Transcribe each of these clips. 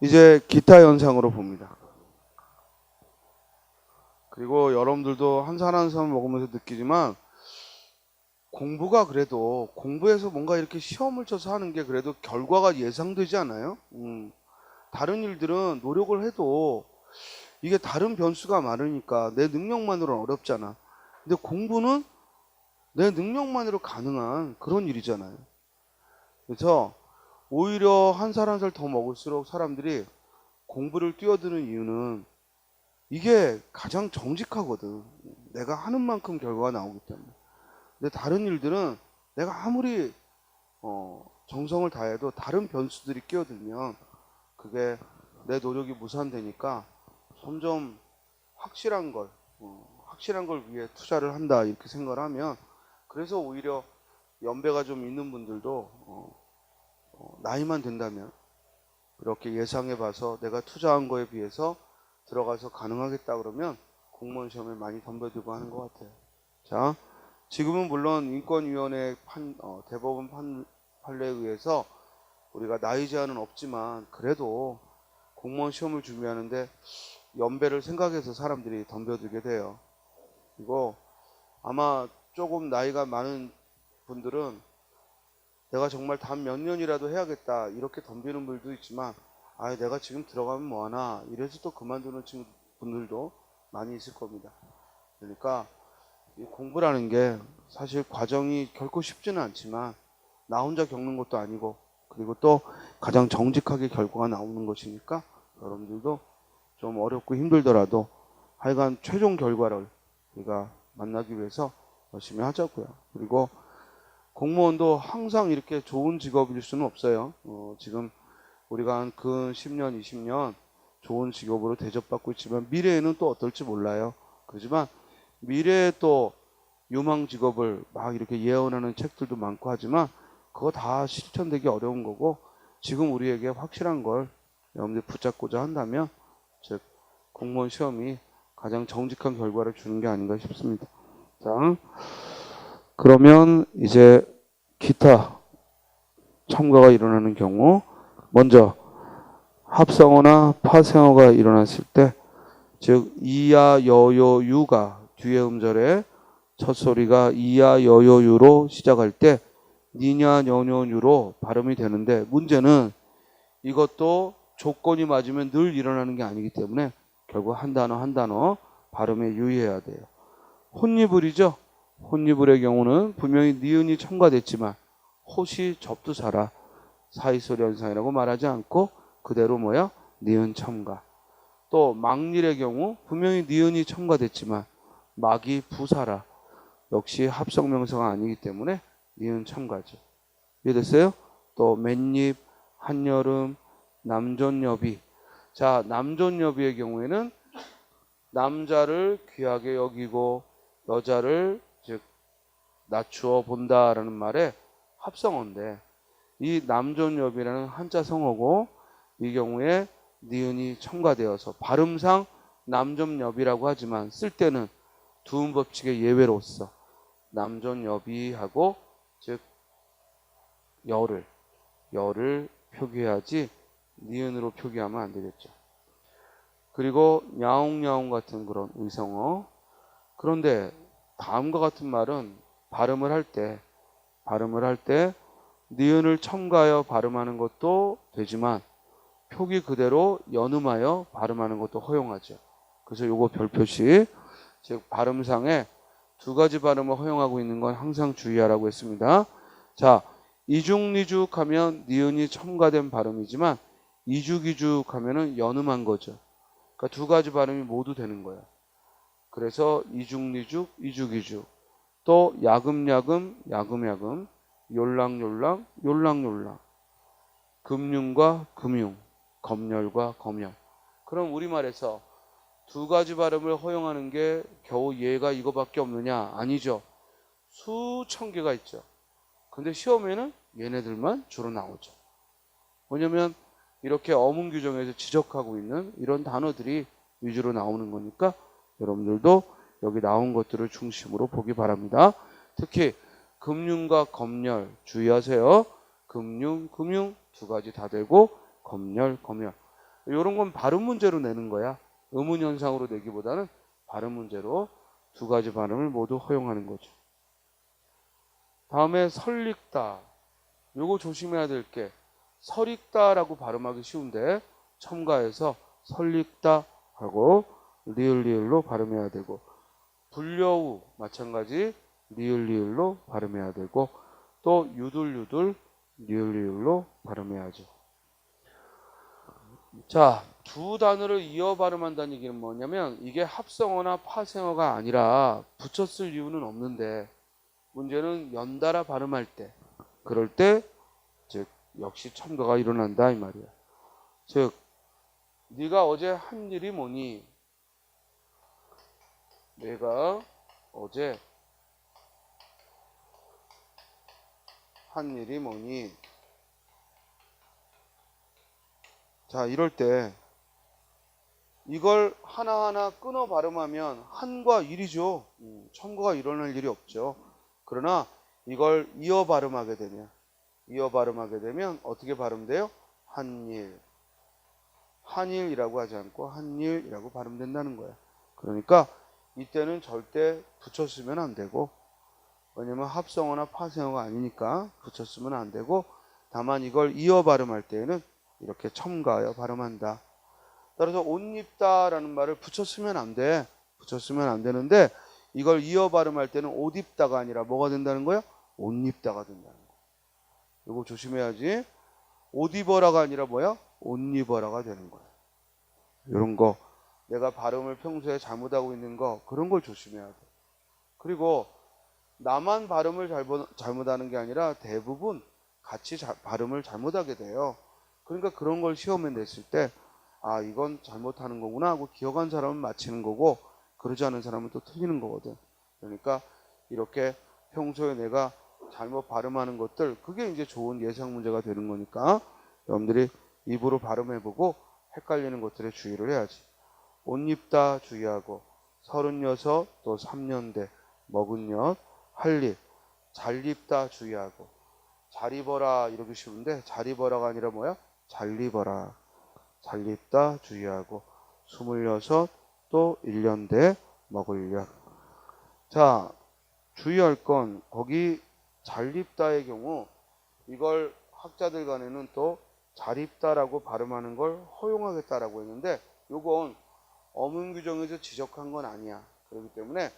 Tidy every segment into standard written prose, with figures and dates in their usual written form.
이제 기타 현상으로 봅니다. 그리고 여러분들도 한 살 한 살 먹으면서 느끼지만 공부가 그래도 공부해서 뭔가 이렇게 시험을 쳐서 하는 게 그래도 결과가 예상되지 않아요? 다른 일들은 노력을 해도 이게 다른 변수가 많으니까 내 능력만으로는 어렵잖아. 근데 공부는 내 능력만으로 가능한 그런 일이잖아요. 그래서 오히려 한 살 한 살 더 먹을수록 사람들이 공부를 뛰어드는 이유는 이게 가장 정직하거든. 내가 하는 만큼 결과가 나오기 때문에. 근데 다른 일들은 내가 아무리 정성을 다해도 다른 변수들이 끼어들면 그게 내 노력이 무산되니까 점점 확실한 걸, 확실한 걸 위해 투자를 한다 이렇게 생각을 하면 그래서 오히려 연배가 좀 있는 분들도 나이만 된다면 이렇게 예상해 봐서 내가 투자한 거에 비해서 들어가서 가능하겠다 그러면 공무원 시험에 많이 덤벼들고 하는 것 같아요. 자, 지금은 물론 인권위원회 대법원 판례에 의해서 우리가 나이 제한은 없지만 그래도 공무원 시험을 준비하는데 연배를 생각해서 사람들이 덤벼들게 돼요. 그리고 아마 조금 나이가 많은 분들은 내가 정말 단 몇 년이라도 해야겠다 이렇게 덤비는 분들도 있지만 내가 지금 들어가면 뭐하나 이래서 또 그만두는 분들도 많이 있을 겁니다. 그러니까 이 공부라는 게 사실 과정이 결코 쉽지는 않지만 나 혼자 겪는 것도 아니고 그리고 또 가장 정직하게 결과가 나오는 것이니까 여러분들도 좀 어렵고 힘들더라도 하여간 최종 결과를 우리가 만나기 위해서 열심히 하자고요. 그리고 공무원도 항상 이렇게 좋은 직업일 수는 없어요. 지금 우리가 한 근 10년, 20년 좋은 직업으로 대접받고 있지만 미래에는 또 어떨지 몰라요. 그렇지만 미래에 또 유망 직업을 막 이렇게 예언하는 책들도 많고 하지만 그거 다 실천되기 어려운 거고 지금 우리에게 확실한 걸 여러분들이 붙잡고자 한다면 즉 공무원 시험이 가장 정직한 결과를 주는 게 아닌가 싶습니다. 자, 그러면 이제 기타 첨가가 일어나는 경우 먼저 합성어나 파생어가 일어났을 때 즉 이야 여요 유가 뒤에 음절에 첫 소리가 이야 여요 유로 시작할 때 니냐 여뇨 유로 발음이 되는데 문제는 이것도 조건이 맞으면 늘 일어나는 게 아니기 때문에 결국 한 단어 한 단어 발음에 유의해야 돼요. 혼니불이죠. 혼니불의 경우는 분명히 니은이 첨가됐지만 호시 접두사라 사이소리 현상이라고 말하지 않고 그대로 뭐야? 니은 첨가. 또 막릴의 경우 분명히 니은이 첨가됐지만 막이 부사라 역시 합성명사가 아니기 때문에 니은 첨가죠. 이해됐어요? 또 맨입, 한여름, 남존여비. 자, 남존여비의 경우에는 남자를 귀하게 여기고 여자를 즉 낮추어 본다라는 말에 합성어인데 이 남존여비라는 한자 성어고 이 경우에 니은이 첨가되어서 발음상 남존여비라고 하지만 쓸 때는 두음 법칙의 예외로서 남존여비하고 즉 열을 표기해야지 니은으로 표기하면 안 되겠죠. 그리고 야옹야옹 같은 그런 의성어. 그런데 다음과 같은 말은 발음을 할 때 니은을 첨가하여 발음하는 것도 되지만 표기 그대로 연음하여 발음하는 것도 허용하죠. 그래서 요거 별표시 즉 발음상에 두 가지 발음을 허용하고 있는 건 항상 주의하라고 했습니다. 자, 이죽니죽 하면 니은이 첨가된 발음이지만 이죽이죽 하면은 연음한 거죠. 그러니까 두 가지 발음이 모두 되는 거예요. 그래서 이죽니죽, 이죽이죽, 또 야금야금, 야금야금, 욜랑욜랑, 욜랑욜랑, 금융과 금융, 검열과 검열. 그럼 우리말에서 두 가지 발음을 허용하는 게 겨우 얘가 이거밖에 없느냐? 아니죠. 수천 개가 있죠. 근데 시험에는 얘네들만 주로 나오죠. 왜냐면 이렇게 어문 규정에서 지적하고 있는 이런 단어들이 위주로 나오는 거니까 여러분들도 여기 나온 것들을 중심으로 보기 바랍니다. 특히 금융과 검열 주의하세요. 금융 두 가지 다 되고 검열. 이런 건 발음 문제로 내는 거야. 의문 현상으로 내기보다는 발음 문제로 두 가지 발음을 모두 허용하는 거죠. 다음에 설익다. 요거 조심해야 될 게 설익다라고 발음하기 쉬운데 첨가해서 설익다 하고 리을로 발음해야 되고 불려우 마찬가지 리을로 발음해야 되고 또 유들유들 리을로 발음해야죠. 자, 두 단어를 이어 발음한다는 얘기는 뭐냐면 이게 합성어나 파생어가 아니라 붙였을 이유는 없는데 문제는 연달아 발음할 때 그럴 때 즉 역시 첨가가 일어난다 이 말이야. 즉 네가 어제 한 일이 뭐니? 내가 어제 한 일이 뭐니? 자, 이럴 때 이걸 하나하나 끊어 발음하면 한과 일이죠. 첨가가 일어날 일이 없죠. 그러나 이걸 이어 발음하게 되면 어떻게 발음돼요? 한일. 한일이라고 하지 않고 한일이라고 발음된다는 거야. 그러니까 이때는 절대 붙였으면 안 되고 왜냐면 합성어나 파생어가 아니니까 붙였으면 안 되고 다만 이걸 이어 발음할 때에는 이렇게 첨가하여 발음한다. 따라서 옷 입다라는 말을 붙였으면 안 돼. 붙였으면 안 되는데 이걸 이어 발음할 때는 옷 입다가 아니라 뭐가 된다는 거야? 옷 입다가 된다는 거야. 이거 조심해야지. 옷 입어라가 아니라 뭐야? 옷 입어라가 되는 거야. 이런 거 내가 발음을 평소에 잘못하고 있는 거 그런 걸 조심해야 돼. 그리고 나만 발음을 잘못하는 게 아니라 대부분 같이 발음을 잘못하게 돼요. 그러니까 그런 걸 시험에 냈을 때 아 이건 잘못하는 거구나 하고 기억한 사람은 맞히는 거고 그러지 않은 사람은 또 틀리는 거거든. 그러니까 이렇게 평소에 내가 잘못 발음하는 것들 그게 이제 좋은 예상 문제가 되는 거니까 여러분들이 입으로 발음해보고 헷갈리는 것들에 주의를 해야지. 옷 입다 주의하고 36, 또 3년대, 먹은 엿, 할일, 잘 입다 주의하고 잘 입어라 이러기 쉬운데 잘 입어라가 아니라 뭐야? 잘 입어라. 잘 입다 주의하고 26, 또 1년대, 먹을 엿. 자, 주의할 건 거기 잘 입다의 경우 이걸 학자들 간에는 또 잘 입다라고 발음하는 걸 허용하겠다라고 했는데 요건 어문 규정에서 지적한 건 아니야. 그렇기 때문에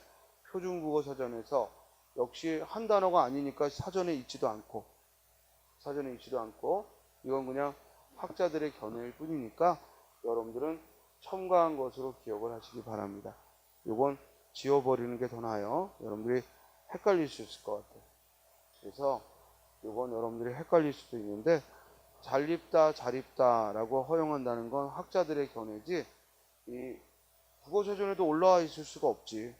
표준국어 사전에서 역시 한 단어가 아니니까 사전에 있지도 않고 이건 그냥 학자들의 견해일 뿐이니까 여러분들은 첨가한 것으로 기억을 하시기 바랍니다. 요건 지워버리는 게 더 나아요. 여러분들이 헷갈릴 수 있을 것 같아요. 그래서 요건 여러분들이 헷갈릴 수도 있는데 잘 입다 잘 입다라고 허용한다는 건 학자들의 견해지 이 국어사전에도 올라와 있을 수가 없지.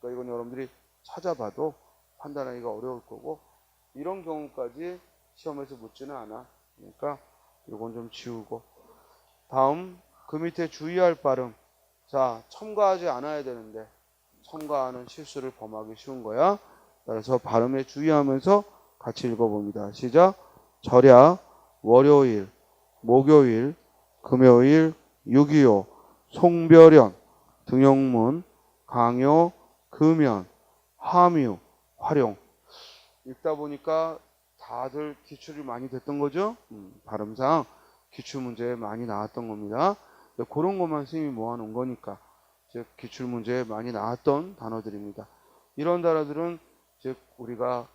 그러니까 이건 여러분들이 찾아봐도 판단하기가 어려울 거고 이런 경우까지 시험에서 묻지는 않아. 그러니까 이건 좀 지우고 다음 그 밑에 주의할 발음. 자, 첨가하지 않아야 되는데 첨가하는 실수를 범하기 쉬운 거야. 그래서 발음에 주의하면서 같이 읽어봅니다. 시작. 절야, 월요일, 목요일, 금요일, 6.25, 송별연, 등용문, 강요, 금연, 함유, 활용. 읽다 보니까 다들 기출이 많이 됐던 거죠. 발음상 기출문제에 많이 나왔던 겁니다. 그런 것만 선생님이 모아놓은 거니까 즉 기출문제에 많이 나왔던 단어들입니다. 이런 단어들은 즉 우리가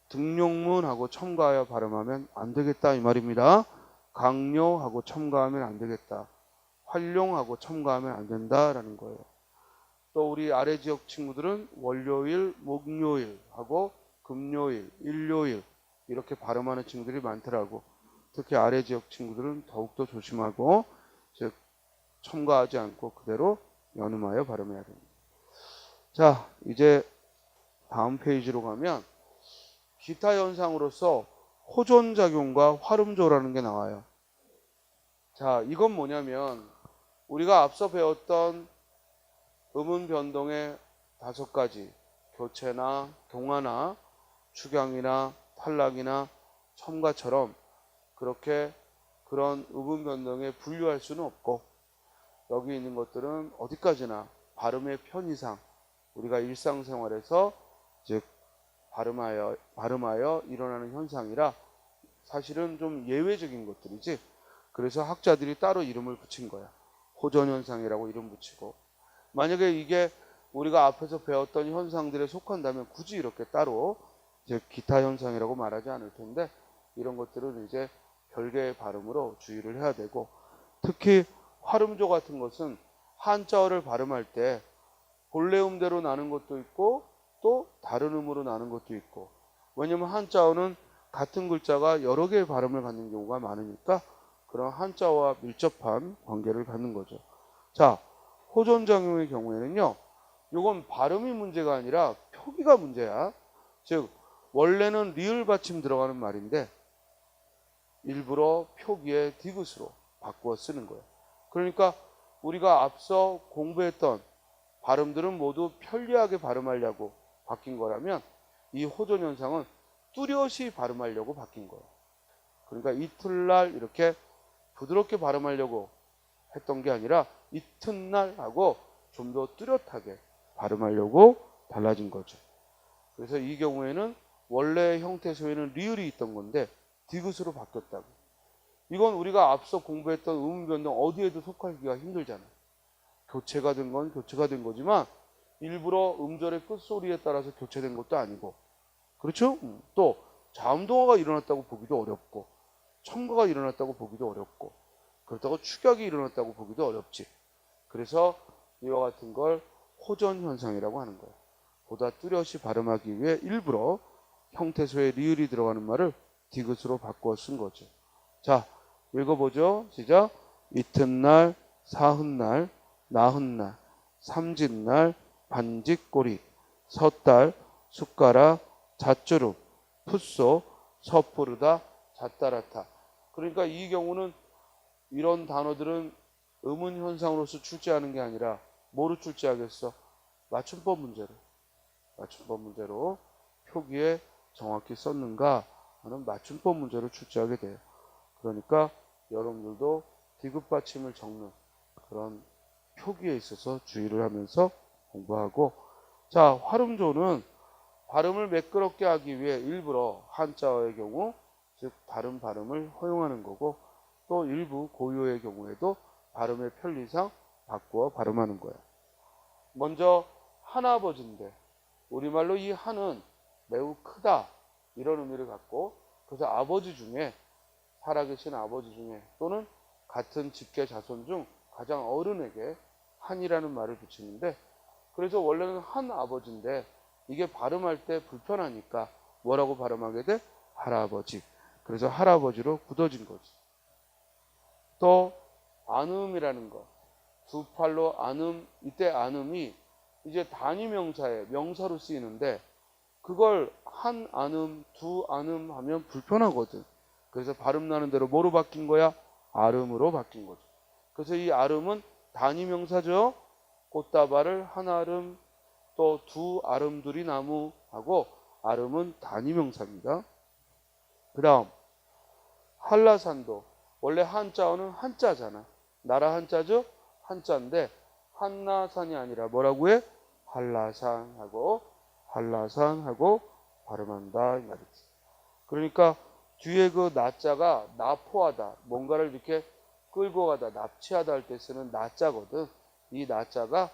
등용문하고 첨가하여 발음하면 안 되겠다 이 말입니다. 강요하고 첨가하면 안 되겠다. 활용하고 첨가하면 안 된다라는 거예요. 또 우리 아래 지역 친구들은 월요일, 목요일 하고 금요일, 일요일 이렇게 발음하는 친구들이 많더라고. 특히 아래 지역 친구들은 더욱더 조심하고 즉 첨가하지 않고 그대로 연음하여 발음해야 됩니다. 자, 이제 다음 페이지로 가면 기타 현상으로서 호전작용과 활음조라는 게 나와요. 자, 이건 뭐냐면 우리가 앞서 배웠던 음운 변동의 5가지 교체나 동화나 축양이나 탈락이나 첨가처럼 그렇게 그런 의문 변동에 분류할 수는 없고, 여기 있는 것들은 어디까지나 발음의 편의상 우리가 일상생활에서 즉 발음하여 일어나는 현상이라 사실은 좀 예외적인 것들이지, 그래서 학자들이 따로 이름을 붙인 거야. 호전현상이라고 이름 붙이고, 만약에 이게 우리가 앞에서 배웠던 현상들에 속한다면 굳이 이렇게 따로 이제 기타 현상이라고 말하지 않을 텐데, 이런 것들은 이제 별개의 발음으로 주의를 해야 되고, 특히 활음조 같은 것은 한자어를 발음할 때 본래 음대로 나는 것도 있고 또 다른 음으로 나는 것도 있고, 왜냐면 한자어는 같은 글자가 여러 개의 발음을 갖는 경우가 많으니까 그런 한자어와 밀접한 관계를 갖는 거죠. 자, 호전작용의 경우에는요, 이건 발음이 문제가 아니라 표기가 문제야. 즉 원래는 리을 받침 들어가는 말인데 일부러 표기에 디귿으로 바꾸어 쓰는 거예요. 그러니까 우리가 앞서 공부했던 발음들은 모두 편리하게 발음하려고 바뀐 거라면, 이 호전 현상은 뚜렷이 발음하려고 바뀐 거예요. 그러니까 이튿날 이렇게 부드럽게 발음하려고 했던 게 아니라 이튿날 하고 좀 더 뚜렷하게 발음하려고 달라진 거죠. 그래서 이 경우에는 원래 형태소에는 리을이 있던 건데 디귿으로 바뀌었다고. 이건 우리가 앞서 공부했던 음운 변동 어디에도 속하기가 힘들잖아. 교체가 된 건 교체가 된 거지만 일부러 음절의 끝소리에 따라서 교체된 것도 아니고, 그렇죠? 또 자음동화가 일어났다고 보기도 어렵고, 첨가가 일어났다고 보기도 어렵고, 그렇다고 축약이 일어났다고 보기도 어렵지. 그래서 이와 같은 걸 호전 현상이라고 하는 거예요. 보다 뚜렷이 발음하기 위해 일부러 형태소에 리을이 들어가는 말을 디귿으로 바꾸어 쓴 거죠. 자, 읽어보죠. 시작. 이튿날, 사흔날, 나흔날, 삼짓날, 반짓꼬리, 섣달, 숟가락, 잣주름, 풋소, 섣부르다, 잣따라타. 그러니까 이 경우는 이런 단어들은 음운 현상으로서 출제하는 게 아니라 뭐로 출제하겠어? 맞춤법 문제로 표기에 정확히 썼는가 하는 맞춤법 문제로 출제하게 돼요. 그러니까 여러분들도 디귿 받침을 적는 그런 표기에 있어서 주의를 하면서 공부하고, 자, 활음조는 발음을 매끄럽게 하기 위해 일부러 한자어의 경우 즉 다른 발음을 허용하는 거고, 또 일부 고유어의 경우에도 발음의 편리상 바꾸어 발음하는 거야. 먼저 한아버지인데 우리말로 이 한은 매우 크다 이런 의미를 갖고, 그래서 아버지 중에 살아계신 아버지 중에 또는 같은 직계 자손 중 가장 어른에게 한이라는 말을 붙이는데, 그래서 원래는 한 아버지인데 이게 발음할 때 불편하니까 뭐라고 발음하게 돼? 할아버지. 그래서 할아버지로 굳어진 거지. 또 안음이라는 거, 두 팔로 안음, 이때 안음이 이제 단위명사에 명사로 쓰이는데 그걸 한 안음, 두 안음 하면 불편하거든. 그래서 발음 나는 대로 뭐로 바뀐 거야? 아름으로 바뀐 거죠. 그래서 이 아름은 단위명사죠. 꽃다발을 한 아름, 또 두 아름두리 나무 하고 아름은 단위명사입니다. 그 다음 한라산도 원래 한자어는 한자잖아. 나라 한자죠? 한자인데 한라산이 아니라 뭐라고 해? 한라산하고 발음한다 이 말이지. 그러니까 뒤에 그 나자가 납포하다, 뭔가를 이렇게 끌고 가다, 납치하다 할 때 쓰는 나자거든. 이 나자가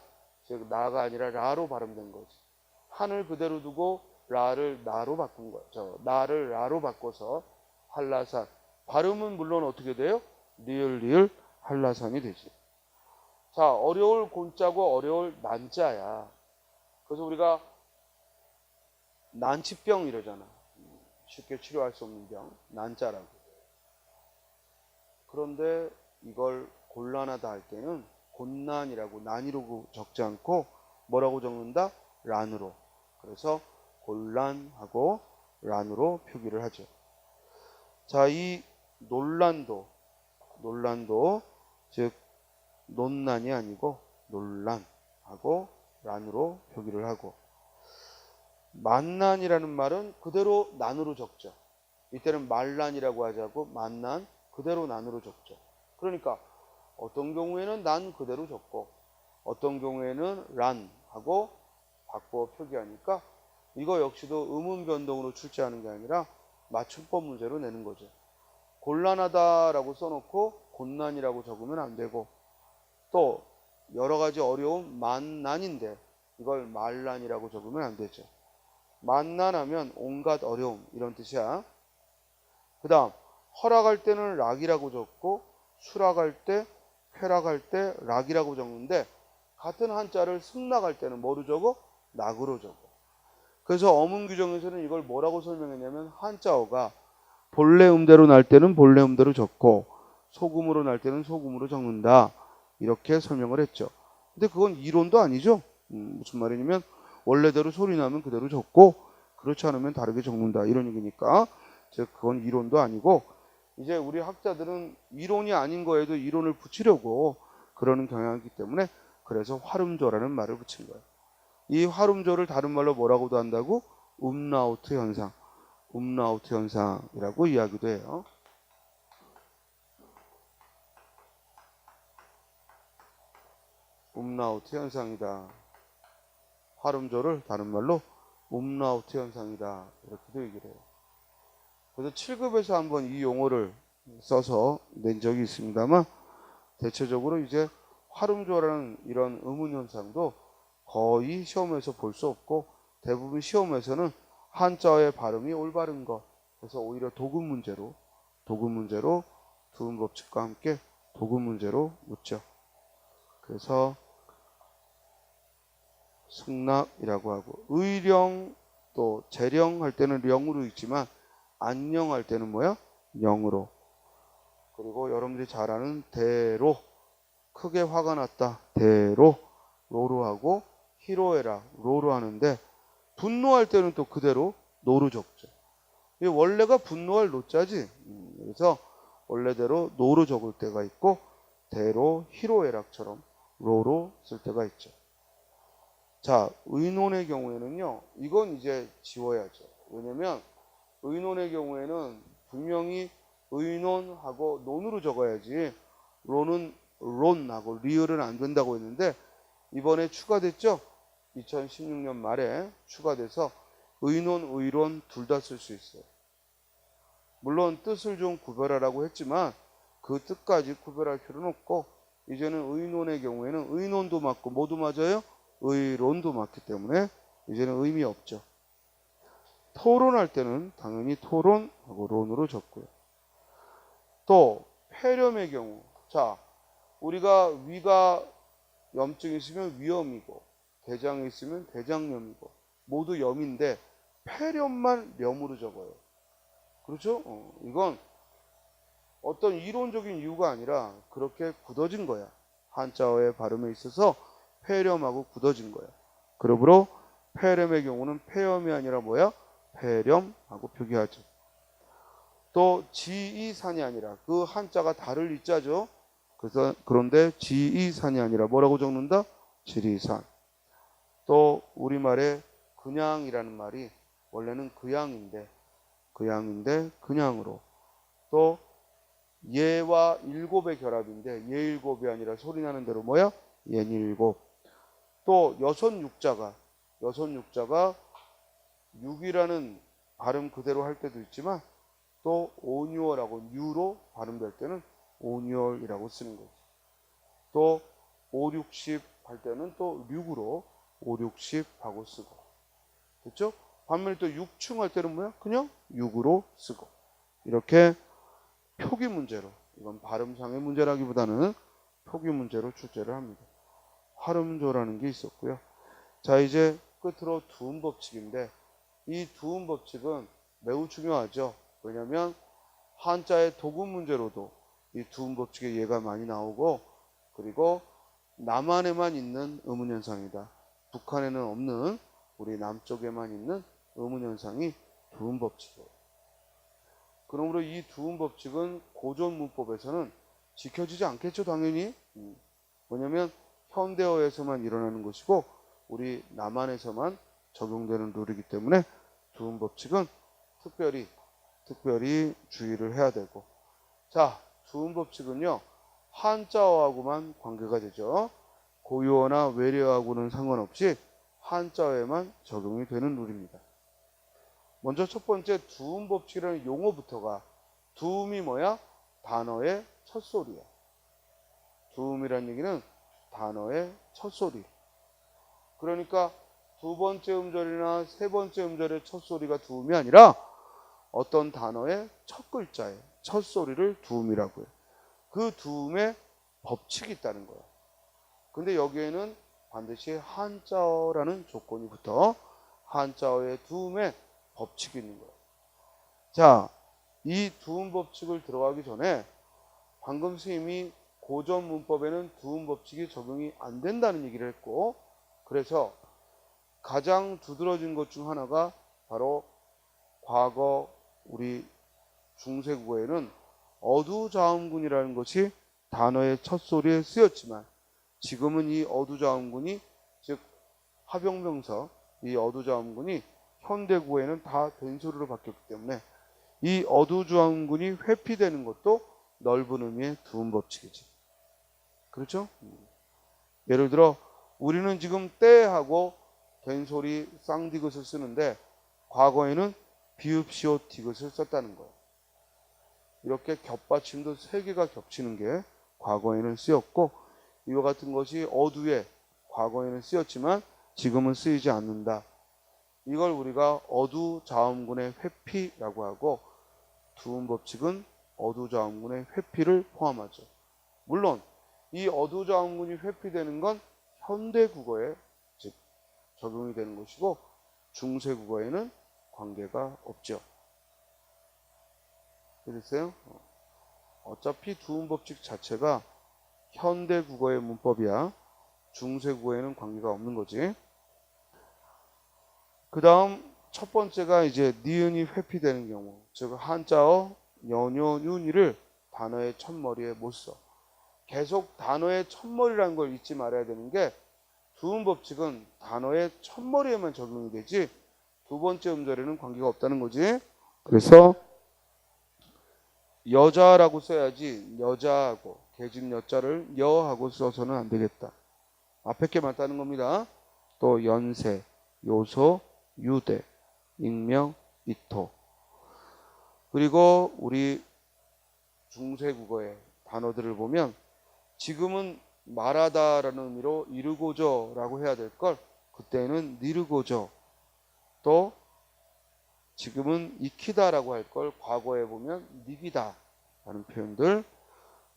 즉 나가 아니라 라로 발음된 거지. 한을 그대로 두고 라를 나로 바꾼 거죠. 나를 라로 바꿔서 한라산. 발음은 물론 어떻게 돼요? 리을 한라산이 되지. 자, 어려울 곤자고 어려울 난자야. 그래서 우리가 난치병 이러잖아. 쉽게 치료할 수 없는 병, 난자라고. 그런데 이걸 곤란하다 할 때는 곤난이라고 난이로 적지 않고 뭐라고 적는다? 란으로. 그래서 곤란하고 란으로 표기를 하죠. 자, 이 논란도 즉 논란이 아니고 논란하고 란으로 표기를 하고, 만난이라는 말은 그대로 난으로 적죠. 이때는 말난이라고 하자고 만난, 그대로 난으로 적죠. 그러니까 어떤 경우에는 난 그대로 적고 어떤 경우에는 란 하고 바꿔 표기하니까 이거 역시도 의문 변동으로 출제하는 게 아니라 맞춤법 문제로 내는 거죠. 곤란하다라고 써놓고 곤란이라고 적으면 안 되고, 또 여러 가지 어려움 만난인데 이걸 말난이라고 적으면 안 되죠. 만난하면 온갖 어려움 이런 뜻이야. 그 다음 허락할 때는 락이라고 적고 수락할 때 쾌락할 때 락이라고 적는데 같은 한자를 승낙할 때는 뭐로 적어? 낙으로 적어. 그래서 어문 규정에서는 이걸 뭐라고 설명했냐면 한자어가 본래 음대로 날 때는 본래 음대로 적고 소금으로 날 때는 소금으로 적는다. 이렇게 설명을 했죠. 근데 그건 이론도 아니죠. 무슨 말이냐면 원래대로 소리 나면 그대로 적고 그렇지 않으면 다르게 적는다. 이런 얘기니까 즉 그건 이론도 아니고 이제 우리 학자들은 이론이 아닌 거에도 이론을 붙이려고 그러는 경향이 있기 때문에 그래서 활음조라는 말을 붙인 거예요. 이 활음조를 다른 말로 뭐라고도 한다고? 음라우트 현상. 음라우트 현상이라고 이야기도 해요. 음라우트 현상이다. 활음조를 다른 말로 음라우트 현상이다. 이렇게도 얘기를 해요. 그래서 7급에서 한번 이 용어를 써서 낸 적이 있습니다만 대체적으로 이제 활음조라는 이런 의문 현상도 거의 시험에서 볼 수 없고 대부분 시험에서는 한자어의 발음이 올바른 것, 그래서 오히려 도금 문제로 두음 법칙과 함께 도금 문제로 묻죠. 그래서 승낙이라고 하고 의령 또 재령 할 때는 령으로 읽지만 안령 할 때는 뭐야? 영으로. 그리고 여러분들이 잘 아는 대로 크게 화가 났다. 대로 로로 하고 히로에라 로로 하는데 분노할 때는 또 그대로 노로 적죠. 원래가 분노할 노자지. 그래서 원래대로 노로 적을 때가 있고 대로 히로에락처럼 로로 쓸 때가 있죠. 자, 의논의 경우에는요. 이건 이제 지워야죠. 왜냐면 의논의 경우에는 분명히 의논하고 논으로 적어야지 론은 론하고 리을은 안 된다고 했는데 이번에 추가됐죠. 2016년 말에 추가돼서 의논, 의론 둘 다 쓸 수 있어요. 물론 뜻을 좀 구별하라고 했지만 그 뜻까지 구별할 필요는 없고 이제는 의논의 경우에는 의논도 맞고 모두 맞아요. 의론도 맞기 때문에 이제는 의미 없죠. 토론할 때는 당연히 토론하고 론으로 적고요. 또 폐렴의 경우, 자 우리가 위가 염증이 있으면 위염이고 대장이 있으면 대장염이고 모두 염인데 폐렴만 렴으로 적어요. 그렇죠? 이건 어떤 이론적인 이유가 아니라 그렇게 굳어진 거야. 한자어의 발음에 있어서 폐렴하고 굳어진 거야. 그러므로 폐렴의 경우는 폐염이 아니라 뭐야? 폐렴하고 표기하죠. 또 지이산이 아니라 그 한자가 달을 이자죠. 그래서 그런데 지이산이 아니라 뭐라고 적는다? 지리산. 또 우리말에 그냥이라는 말이 원래는 그양인데 그냥으로. 또 예와 일곱의 결합인데 예일곱이 아니라 소리나는 대로 뭐야? 예일곱. 또 여섯 육자가 육이라는 발음 그대로 할 때도 있지만 또 오뉴얼하고 뉴로 발음될 때는 오뉴얼이라고 쓰는 거죠. 또 5, 60 할 때는 또 6으로 5, 60 하고 쓰고. 됐죠? 반면에 또 6충 할 때는 뭐야? 그냥 6으로 쓰고. 이렇게 표기 문제로, 이건 발음상의 문제라기보다는 표기 문제로 출제를 합니다. 활음조라는 게 있었고요. 자, 이제 끝으로 두음 법칙인데 이 두음 법칙은 매우 중요하죠. 왜냐하면 한자의 도금 문제로도 이 두음 법칙의 예가 많이 나오고 그리고 남한에만 있는 의문현상이다. 북한에는 없는 우리 남쪽에만 있는 의문현상이 두음 법칙이에요. 그러므로 이 두음 법칙은 고전 문법에서는 지켜지지 않겠죠, 당연히. 왜냐하면 현대어에서만 일어나는 것이고 우리 남한에서만 적용되는 룰이기 때문에 두음 법칙은 특별히 주의를 해야 되고. 자, 두음 법칙은요, 한자어하고만 관계가 되죠. 고유어나 외래어하고는 상관없이 한자어에만 적용이 되는 룰입니다. 먼저 첫 번째 두음 법칙이라는 용어부터가, 두음이 뭐야? 단어의 첫 소리야. 두음이라는 얘기는 단어의 첫 소리. 그러니까 두 번째 음절이나 세 번째 음절의 첫 소리가 두음이 아니라 어떤 단어의 첫 글자의 첫 소리를 두음이라고 해요. 그 두음에 법칙이 있다는 거예요. 근데 여기에는 반드시 한자어라는 조건이 붙어 한자어의 두음에 법칙이 있는 거예요. 자, 이 두음 법칙을 들어가기 전에 방금 선생님이 고전 문법에는 두음 법칙이 적용이 안 된다는 얘기를 했고, 그래서 가장 두드러진 것 중 하나가 바로 과거 우리 중세국어에는 어두자음군이라는 것이 단어의 첫 소리에 쓰였지만, 지금은 이 어두자음군이, 즉 화병명사, 이 어두자음군이 현대국어에는 다 된소리로 바뀌었기 때문에 이 어두자음군이 회피되는 것도 넓은 의미의 두음 법칙이지. 그렇죠? 예를 들어 우리는 지금 때하고 된소리 쌍디귿을 쓰는데 과거에는 비읍시오 디귿을 썼다는 거예요. 이렇게 겹받침도 세 개가 겹치는 게 과거에는 쓰였고, 이와 같은 것이 어두에 과거에는 쓰였지만 지금은 쓰이지 않는다. 이걸 우리가 어두자음군의 회피라고 하고, 두음 법칙은 어두자음군의 회피를 포함하죠. 물론 이 어두자음군이 회피되는 건 현대국어에 즉 적용이 되는 것이고, 중세국어에는 관계가 없죠. 그랬어요? 어차피 두음 법칙 자체가 현대국어의 문법이야. 중세국어에는 관계가 없는 거지. 그 다음 첫 번째가 이제 니은이 회피되는 경우, 즉 한자어 연요 윤이를 단어의 첫머리에 못 써. 계속 단어의 첫머리라는 걸 잊지 말아야 되는 게, 두음 법칙은 단어의 첫머리에만 적용이 되지 두 번째 음절에는 관계가 없다는 거지. 그래서 여자라고 써야지 여자하고 계집 여자를 여하고 써서는 안 되겠다. 앞에 게 맞다는 겁니다. 또 연세, 요소, 유대, 익명, 이토. 그리고 우리 중세국어의 단어들을 보면 지금은 말하다라는 의미로 이르고저라고 해야 될 걸 그때는 니르고저, 또 지금은 익히다라고 할 걸 과거에 보면 닉이다라는 표현들,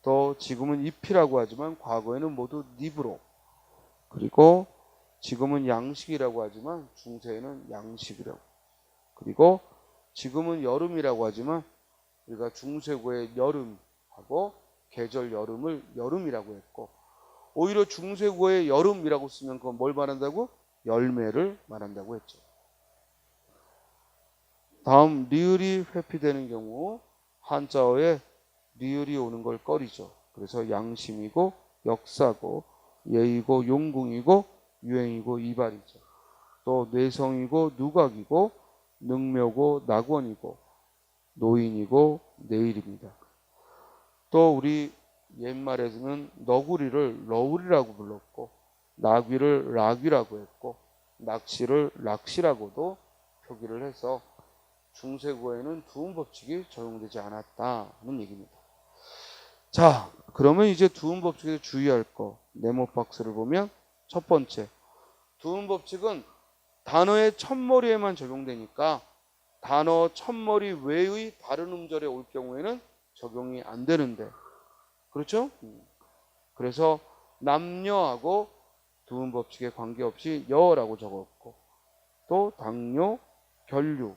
또 지금은 잎이라고 하지만 과거에는 모두 닙으로, 그리고 지금은 양식이라고 하지만 중세에는 양식이라고, 그리고 지금은 여름이라고 하지만 우리가 중세고의 여름하고 계절 여름을 여름이라고 했고, 오히려 중세고의 여름이라고 쓰면 그건 뭘 말한다고? 열매를 말한다고 했죠. 다음 리을이 회피되는 경우 한자어에 리을이 오는 걸 꺼리죠. 그래서 양심이고 역사고 예의고 용궁이고 유행이고 이발이죠. 또 뇌성이고 누각이고 능묘고 낙원이고 노인이고 내일입니다. 또 우리 옛말에서는 너구리를 러울이라고 불렀고, 나귀를 락귀라고 했고, 낚시를 락시라고도 표기를 해서 중세국어에는 두음 법칙이 적용되지 않았다는 얘기입니다. 자, 그러면 이제 두음 법칙에서 주의할 거 네모 박스를 보면, 첫 번째, 두음 법칙은 단어의 첫머리에만 적용되니까 단어 첫머리 외의 다른 음절에 올 경우에는 적용이 안 되는데, 그렇죠? 그래서 남녀하고 두음 법칙에 관계없이 여라고 적었고, 또 당뇨, 결류,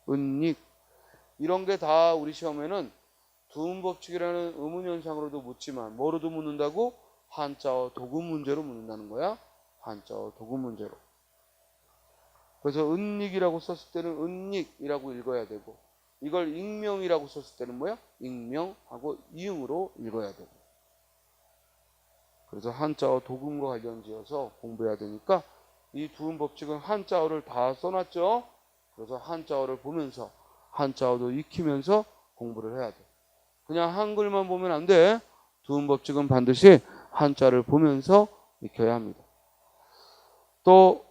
은닉, 이런 게 다 우리 시험에는 두음 법칙이라는 의문 현상으로도 묻지만 뭐로도 묻는다고? 한자어 도금 문제로 묻는다는 거야. 한자어 도금 문제로. 그래서 은닉이라고 썼을 때는 은닉이라고 읽어야 되고, 이걸 익명이라고 썼을 때는 뭐야? 익명하고 이응으로 읽어야 되고. 그래서 한자어 도금과 관련지어서 공부해야 되니까 이 두음 법칙은 한자어를 다 써놨죠. 그래서 한자어를 보면서 한자어도 익히면서 공부를 해야 돼. 그냥 한글만 보면 안 돼. 두음 법칙은 반드시 한자를 보면서 익혀야 합니다. 또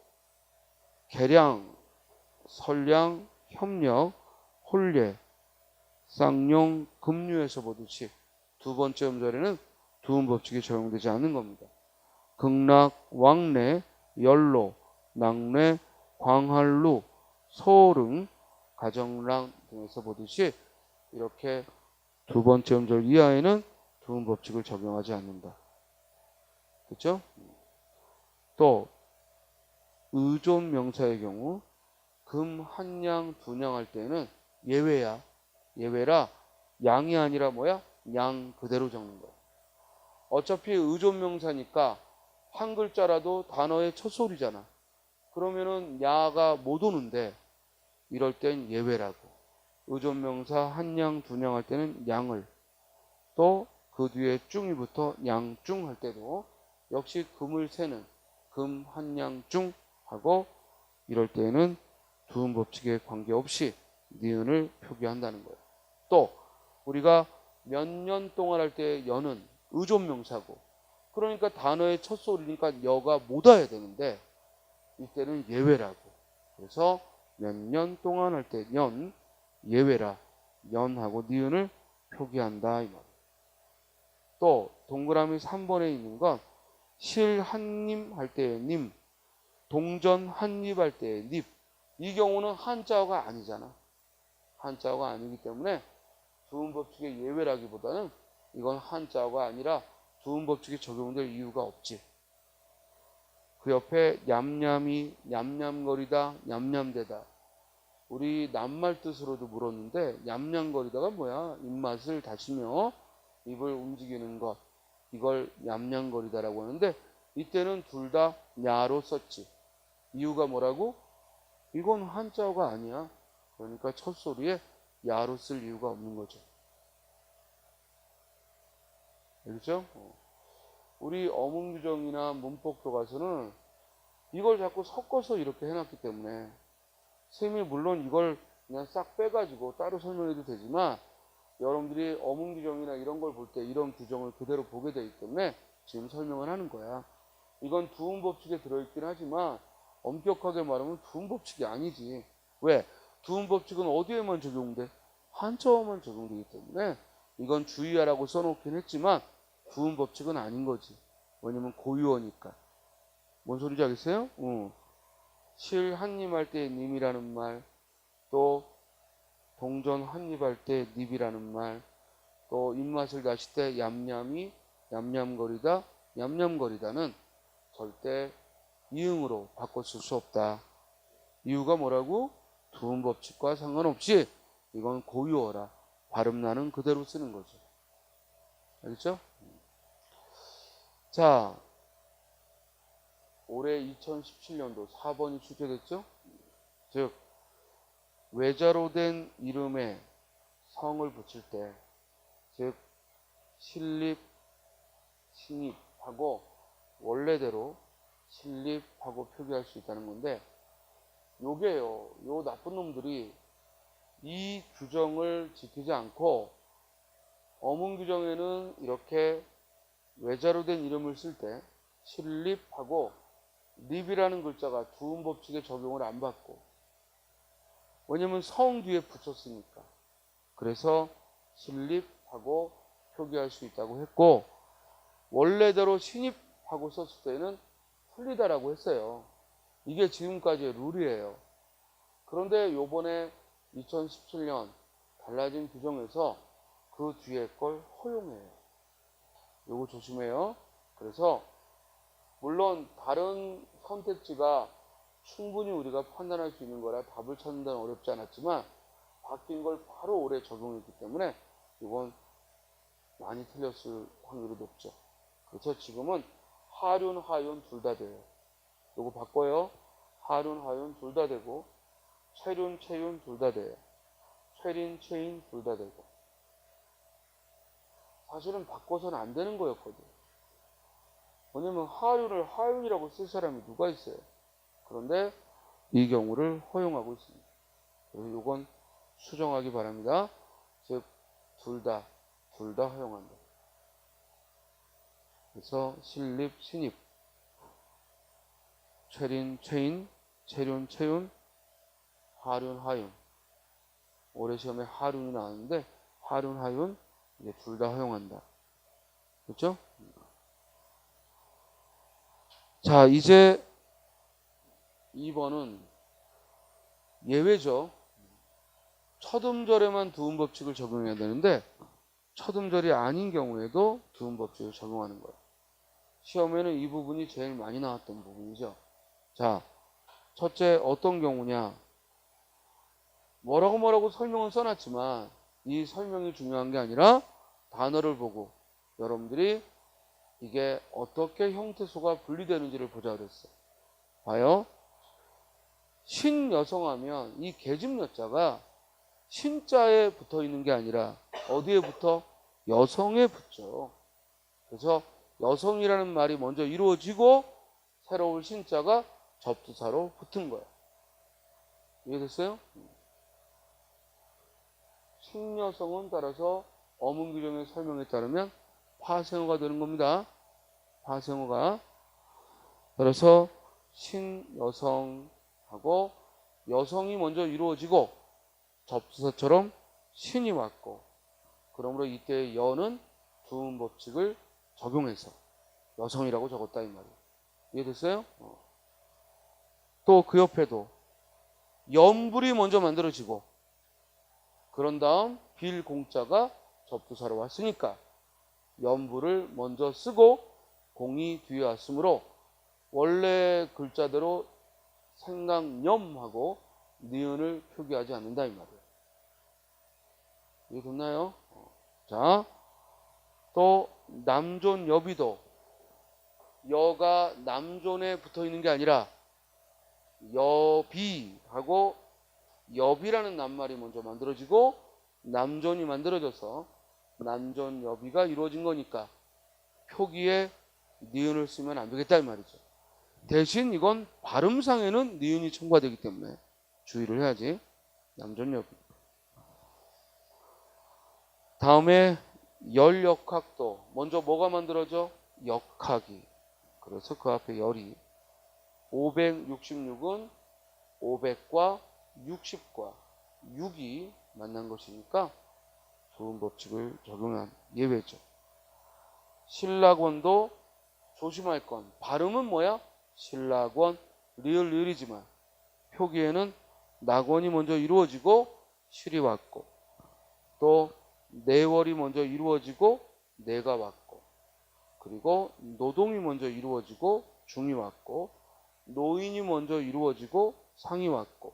계량, 설량, 협력, 혼례, 쌍용, 급류에서 보듯이 두 번째 음절에는 두음 법칙이 적용되지 않는 겁니다. 극락, 왕래, 연로, 낙례, 광활루, 소릉, 가정랑 등에서 보듯이 이렇게 두 번째 음절 이하에는 두음 법칙을 적용하지 않는다. 그렇죠? 또 의존 명사의 경우 금, 한양, 분양 할 때는 예외야. 예외라 양이 아니라 뭐야? 양 그대로 적는 거야. 어차피 의존 명사니까 한 글자라도 단어의 첫 소리잖아. 그러면은 야가 못 오는데 이럴 땐 예외라고. 의존 명사 한양, 분양 할 때는 양을, 또 그 뒤에 쭝이 붙어 양쭝 할 때도 역시 금을 세는 금, 한양, 쭝 하고 이럴 때는 두음 법칙에 관계없이 니은을 표기한다는 거예요. 또 우리가 몇 년 동안 할 때 여는 의존 명사고, 그러니까 단어의 첫 소리니까 여가 못 와야 되는데 이때는 예외라고. 그래서 몇 년 동안 할 때 연, 예외라 연하고 니은을 표기한다 이 말이에요. 또 동그라미 3번에 있는 건 실한님 할 때의 님, 동전 한입 할 때의 닙. 이 경우는 한자어가 아니잖아. 한자어가 아니기 때문에 두음 법칙의 예외라기보다는 이건 한자어가 아니라 두음 법칙이 적용될 이유가 없지. 그 옆에 냠냠이, 냠냠거리다, 냠냠대다. 우리 낱말 뜻으로도 물었는데 냠냠거리다가 뭐야? 입맛을 다시며 입을 움직이는 것. 이걸 냠냠거리다라고 하는데 이때는 둘 다 야로 썼지. 이유가 뭐라고? 이건 한자어가 아니야. 그러니까 첫 소리에 야로 쓸 이유가 없는 거죠. 알겠죠? 우리 어문규정이나 문법교과서는 이걸 자꾸 섞어서 이렇게 해놨기 때문에 쌤이 물론 이걸 그냥 싹 빼가지고 따로 설명해도 되지만 여러분들이 어문규정이나 이런 걸 볼 때 이런 규정을 그대로 보게 되기 때문에 지금 설명을 하는 거야. 이건 두음법칙에 들어있긴 하지만 엄격하게 말하면 두음법칙이 아니지. 왜? 두음법칙은 어디에만 적용돼? 한자어만 적용되기 때문에 이건 주의하라고 써놓긴 했지만 두음법칙은 아닌 거지. 왜냐면 고유어니까. 뭔 소리인지 알겠어요? 실 한입 할 때 님이라는 말, 또 동전 한입 할 때 닙이라는 말, 또 입맛을 다실 때 얌얌이, 얌얌거리다, 얌얌거리다는 절대 이응으로 바꿔 쓸 수 없다. 이유가 뭐라고? 두음 법칙과 상관없이 이건 고유어라. 발음 나는 그대로 쓰는 거죠. 알겠죠? 자, 올해 2017년도 4번이 출제됐죠? 즉 외자로 된 이름에 성을 붙일 때, 즉 신립, 신입하고 원래대로 신립하고 표기할 수 있다는 건데, 요게요, 요 나쁜 놈들이 이 규정을 지키지 않고 어문 규정에는 이렇게 외자로 된 이름을 쓸 때 신립하고 립이라는 글자가 두음 법칙에 적용을 안 받고, 왜냐면 성 뒤에 붙였으니까. 그래서 신립하고 표기할 수 있다고 했고, 원래대로 신입하고 썼을 때는 틀리다라고 했어요. 이게 지금까지의 룰이에요. 그런데 요번에 2017년 달라진 규정에서 그 뒤에 걸 허용해요. 요거 조심해요. 그래서 물론 다른 선택지가 충분히 우리가 판단할 수 있는 거라 답을 찾는 데는 어렵지 않았지만 바뀐 걸 바로 올해 적용했기 때문에 이건 많이 틀렸을 확률이 높죠. 그래서 지금은 하륜, 하윤 둘 다 돼요. 요거 바꿔요. 하륜, 하윤 둘 다 되고, 최륜, 최윤 둘 다 돼요. 최린, 최인 둘 다 되고. 사실은 바꿔서는 안 되는 거였거든. 왜냐면 하륜을 하윤이라고 쓸 사람이 누가 있어요. 그런데 이 경우를 허용하고 있습니다. 그래서 이건 수정하기 바랍니다. 즉 둘 다 둘 다 허용한다. 그래서 신립, 신입, 최린, 최인, 체륜, 체윤, 하륜, 하윤. 올해 시험에 하륜이 나왔는데 하륜, 하윤 이제 둘 다 허용한다. 그렇죠? 자, 이제 2번은 예외죠. 첫 음절에만 두음 법칙을 적용해야 되는데 첫 음절이 아닌 경우에도 두음 법칙을 적용하는 거예요. 시험에는 이 부분이 제일 많이 나왔던 부분이죠. 자, 첫째 어떤 경우냐? 뭐라고 설명은 써놨지만 이 설명이 중요한 게 아니라 단어를 보고 여러분들이 이게 어떻게 형태소가 분리되는지를 보자 그랬어요. 봐요. 신여성하면 이 계집 여자가 신자에 붙어 있는 게 아니라 어디에 붙어? 여성에 붙죠. 그래서 여성이라는 말이 먼저 이루어지고 새로운 신자가 접두사로 붙은 거예요. 이해됐어요? 신여성은 따라서 어문 규정의 설명에 따르면 파생어가 되는 겁니다. 파생어가. 따라서 신여성하고 여성이 먼저 이루어지고 접두사처럼 신이 왔고 그러므로 이때 여는 두음 법칙을 적용해서 여성이라고 적었다 이 말이에요. 이해됐어요? 또 그 옆에도 염불이 먼저 만들어지고 그런 다음 빌 공자가 접두사로 왔으니까 염불을 먼저 쓰고 공이 뒤에 왔으므로 원래 글자대로 생강염하고 니은을 표기하지 않는다 이 말이에요. 이해됐나요? 자, 또 남존 여비도 여가 남존에 붙어 있는 게 아니라 여비하고 여비라는 낱말이 먼저 만들어지고 남존이 만들어져서 남존 여비가 이루어진 거니까 표기에 니은을 쓰면 안 되겠다 이 말이죠. 대신 이건 발음상에는 니은이 첨가되기 때문에 주의를 해야지. 남존 여비. 다음에 열역학도 먼저 뭐가 만들어져? 역학이. 그래서 그 앞에 열이 566은 500과 60과 6이 만난 것이니까 두음 법칙을 적용한 예외죠. 신락원도 조심할 건 발음은 뭐야? 신락원 리을리을이지만 표기에는 낙원이 먼저 이루어지고 실이 왔고 또 내월이 먼저 이루어지고 내가 왔고 그리고 노동이 먼저 이루어지고 중이 왔고 노인이 먼저 이루어지고 상이 왔고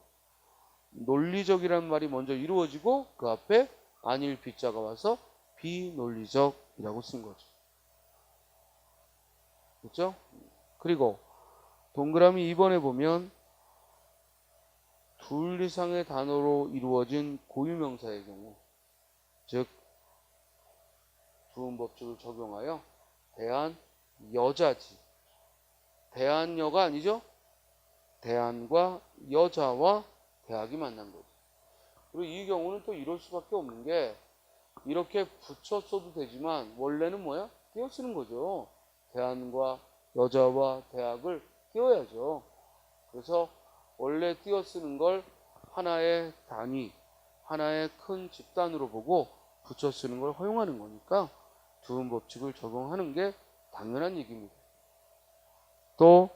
논리적이란 말이 먼저 이루어지고 그 앞에 안일 비자가 와서 비논리적이라고 쓴 거죠. 그렇죠? 그리고 동그라미 2번에 보면 둘 이상의 단어로 이루어진 고유명사의 경우 즉 두음 법칙을 적용하여 대한 여자지 대한여가 아니죠? 대한과 여자와 대학이 만난 거죠. 그리고 이 경우는 또 이럴 수밖에 없는 게 이렇게 붙여 써도 되지만 원래는 뭐야? 띄어 쓰는 거죠. 대한과 여자와 대학을 띄어야죠. 그래서 원래 띄어 쓰는 걸 하나의 단위, 하나의 큰 집단으로 보고 붙여 쓰는 걸 허용하는 거니까 두음 법칙을 적용하는 게 당연한 얘기입니다. 또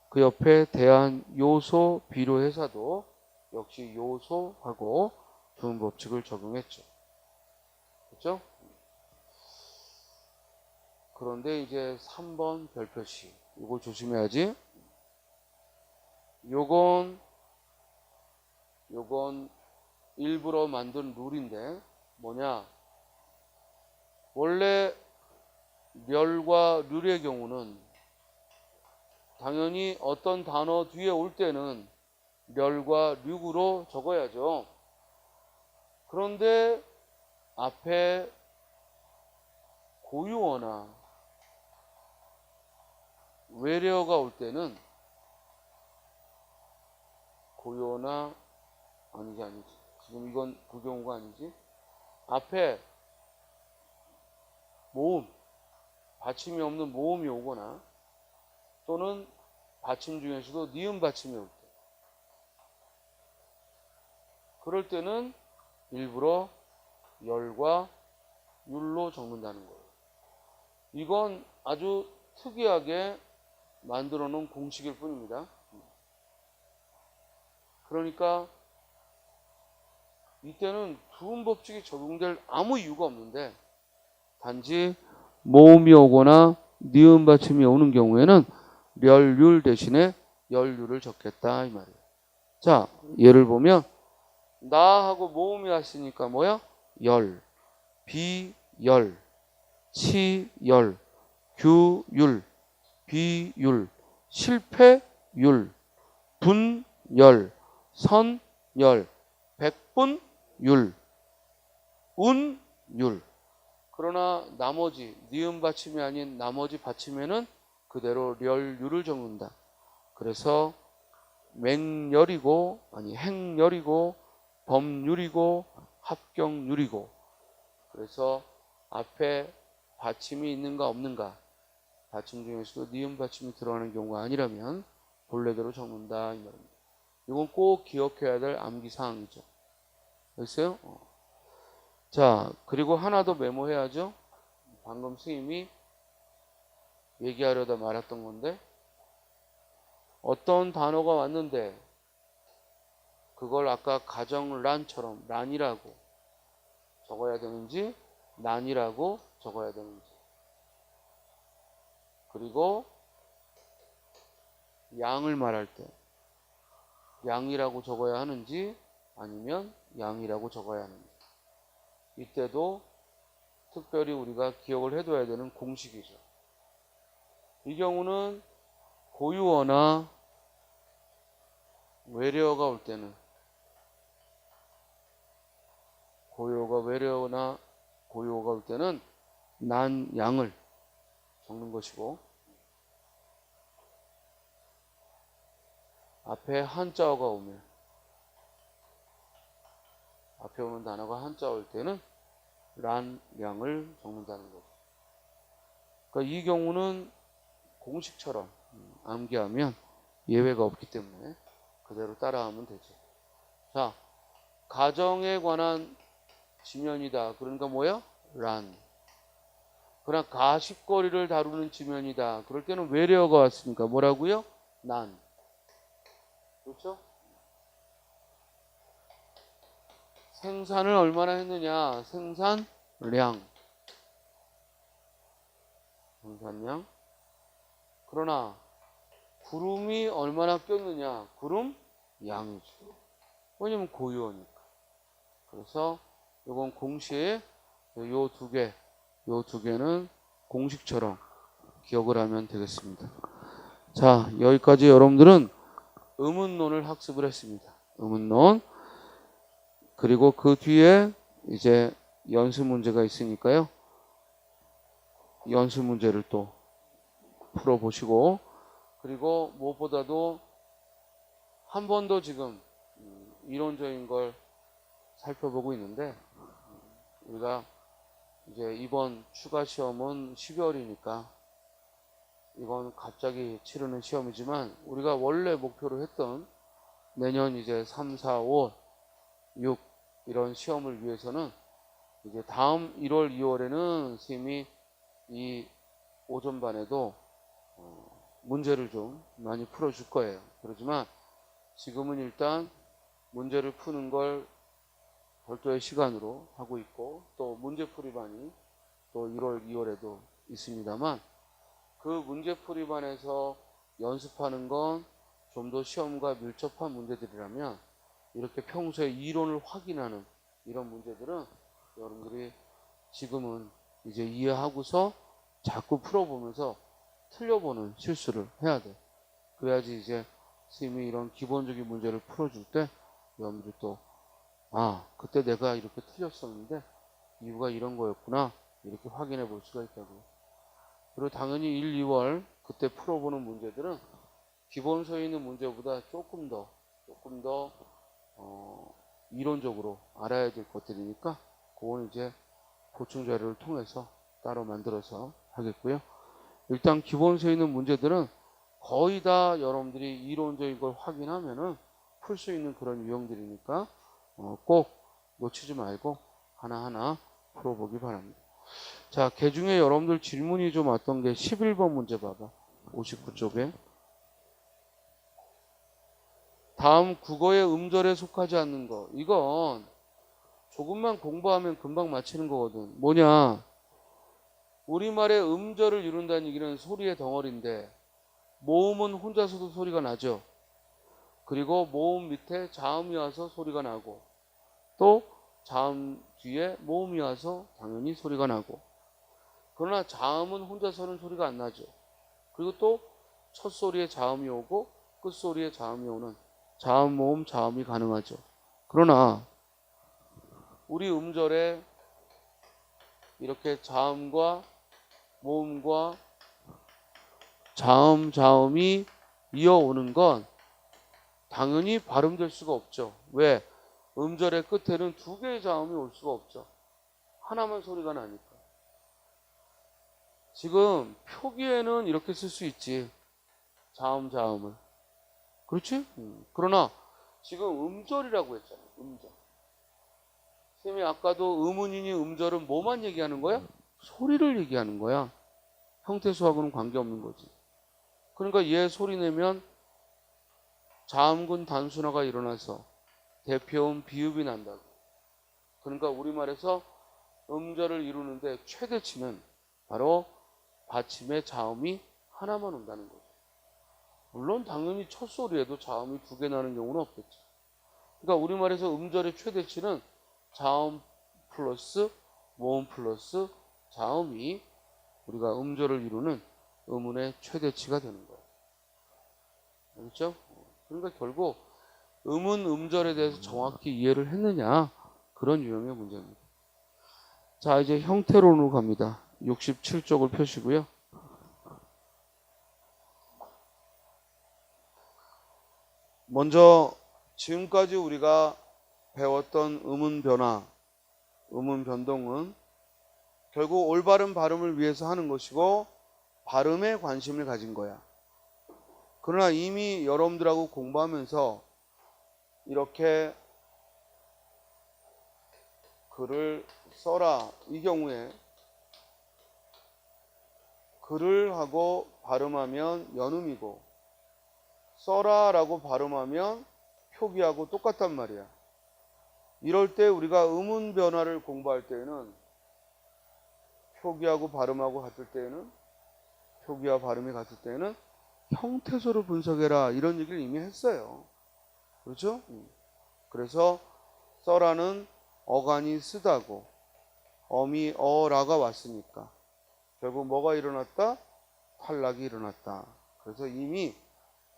그 옆에 대한 요소 비료회사도 역시 요소하고 두음 법칙을 적용했죠. 그렇죠? 그런데 이제 3번 별표시 이거 조심해야지. 요건 일부러 만든 룰인데 뭐냐? 원래 멸과 률의 경우는 당연히 어떤 단어 뒤에 올 때는 멸과 륙으로 적어야죠. 그런데 앞에 고유어나 외래어가 올 때는 고유어나 아니지 지금 이건 그 경우가 아니지 앞에 모음, 받침이 없는 모음이 오거나 또는 받침 중에서도 니은 받침이 올 때, 그럴 때는 일부러 열과 율로 적는다는 거예요. 이건 아주 특이하게 만들어 놓은 공식일 뿐입니다. 그러니까 이때는 두음 법칙이 적용될 아무 이유가 없는데, 단지 모음이 오거나 니은 받침이 오는 경우에는 렬, 율 대신에 열율을 적겠다 이 말이에요. 자, 예를 보면 나하고 모음이 왔으니까 뭐야? 열, 비열, 치열, 규율, 비율, 실패율, 분열, 선열, 백분율, 운율. 그러나 나머지 니은 받침이 아닌 나머지 받침에는 그대로 렬율을 적는다. 그래서 맹열이고 행열이고 법률이고 합격률이고, 그래서 앞에 받침이 있는가 없는가, 받침 중에서도 니은 받침이 들어가는 경우가 아니라면 본래대로 적는다 이 말입니다. 이건 꼭 기억해야 될 암기사항이죠. 됐어요? 자, 그리고 하나 더 메모해야죠. 방금 스님이 얘기하려다 말았던 건데, 어떤 단어가 왔는데 그걸 아까 가정란처럼 란이라고 적어야 되는지 난이라고 적어야 되는지, 그리고 양을 말할 때 양이라고 적어야 하는지 아니면 양이라고 적어야 하는지, 이때도 특별히 우리가 기억을 해둬야 되는 공식이죠. 이 경우는 고유어나 외래어가 올 때는 외래어나 고유어가 올 때는 난, 양을 적는 것이고, 앞에 한자어가 오면, 앞에 오는 단어가 한자 올 때는 란, 양을 적는다는 거죠. 그러니까 이 경우는 공식처럼 암기하면 예외가 없기 때문에 그대로 따라하면 되죠. 자, 가정에 관한 지면이다. 그러니까 뭐야? 란. 그러나 가십거리를 다루는 지면이다. 그럴 때는 외래어가 왔으니까 뭐라고요? 난. 그렇죠? 생산을 얼마나 했느냐? 생산량. 생산량. 그러나 구름이 얼마나 꼈느냐? 구름 양이죠. 왜냐면 고유어니까. 그래서 이건 공식, 요 두 개는 공식처럼 기억을 하면 되겠습니다. 자, 여기까지 여러분들은 의문론을 학습을 했습니다. 의문론. 그리고 그 뒤에 이제 연습 문제가 있으니까요. 연습 문제를 또 풀어보시고, 그리고 무엇보다도 한 번 더 지금 이론적인 걸 살펴보고 있는데, 우리가 이제 이번 추가 시험은 12월이니까 이건 갑자기 치르는 시험이지만, 우리가 원래 목표로 했던 내년 이제 3, 4, 5, 6 이런 시험을 위해서는 이제 다음 1월, 2월에는 선생님이 이 오전반에도 문제를 좀 많이 풀어줄 거예요. 그렇지만 지금은 일단 문제를 푸는 걸 별도의 시간으로 하고 있고, 또 문제풀이반이 또 1월, 2월에도 있습니다만, 그 문제풀이반에서 연습하는 건 좀 더 시험과 밀접한 문제들이라면, 이렇게 평소에 이론을 확인하는 이런 문제들은 여러분들이 지금은 이제 이해하고서 자꾸 풀어보면서 틀려보는 실수를 해야 돼. 그래야지 이제 선생님이 이런 기본적인 문제를 풀어줄 때 여러분들이 또 그때 내가 이렇게 틀렸었는데 이유가 이런 거였구나, 이렇게 확인해 볼 수가 있다고. 그리고 당연히 1, 2월 그때 풀어보는 문제들은 기본서에 있는 문제보다 조금 더 이론적으로 알아야 될 것들이니까 그건 이제 보충 자료를 통해서 따로 만들어서 하겠고요. 일단 기본서에 있는 문제들은 거의 다 여러분들이 이론적인 걸 확인하면은 풀 수 있는 그런 유형들이니까 꼭 놓치지 말고 하나하나 풀어보기 바랍니다. 자, 그 중에 여러분들 질문이 좀 왔던 게 11번 문제 봐봐. 59쪽에. 다음 국어의 음절에 속하지 않는 거. 이건 조금만 공부하면 금방 맞히는 거거든. 뭐냐? 우리말의 음절을 이룬다는 얘기는 소리의 덩어리인데 모음은 혼자서도 소리가 나죠. 그리고 모음 밑에 자음이 와서 소리가 나고 또 자음 뒤에 모음이 와서 당연히 소리가 나고, 그러나 자음은 혼자서는 소리가 안 나죠. 그리고 또 첫 소리에 자음이 오고 끝 소리에 자음이 오는 자음 모음 자음이 가능하죠. 그러나 우리 음절에 이렇게 자음과 모음과 자음이 이어오는 건 당연히 발음될 수가 없죠. 왜? 음절의 끝에는 두 개의 자음이 올 수가 없죠. 하나만 소리가 나니까. 지금 표기에는 이렇게 쓸 수 있지. 자음을. 그렇지? 그러나 지금 음절이라고 했잖아. 음절. 선생님이 아까도 음운이니 음절은 뭐만 얘기하는 거야? 소리를 얘기하는 거야. 형태수하고는 관계없는 거지. 그러니까 얘 소리 내면 자음군 단순화가 일어나서 대표음 비읍이 난다고. 그러니까 우리말에서 음절을 이루는데 최대치는 바로 받침의 자음이 하나만 온다는 거죠. 물론 당연히 첫 소리에도 자음이 두 개 나는 경우는 없겠죠. 그러니까 우리말에서 음절의 최대치는 자음 플러스 모음 플러스 자음이 우리가 음절을 이루는 음운의 최대치가 되는 거예요. 알겠죠? 그러니까 결국 음운 음절에 대해서 정확히 이해를 했느냐, 그런 유형의 문제입니다. 자, 이제 형태론으로 갑니다. 67쪽을 펴시고요. 먼저 지금까지 우리가 배웠던 음운 변화, 음운 변동은 결국 올바른 발음을 위해서 하는 것이고 발음에 관심을 가진 거야. 그러나 이미 여러분들하고 공부하면서 이렇게 글을 써라, 이 경우에 글을 하고 발음하면 연음이고 써라 라고 발음하면 표기하고 똑같단 말이야. 이럴 때 우리가 음운 변화를 공부할 때에는 표기하고 발음하고 같을 때에는, 표기와 발음이 같을 때에는 형태소를 분석해라, 이런 얘기를 이미 했어요. 그렇죠? 그래서 써라는 어간이 쓰다고, 어미 어라가 왔으니까 결국 뭐가 일어났다? 탈락이 일어났다. 그래서 이미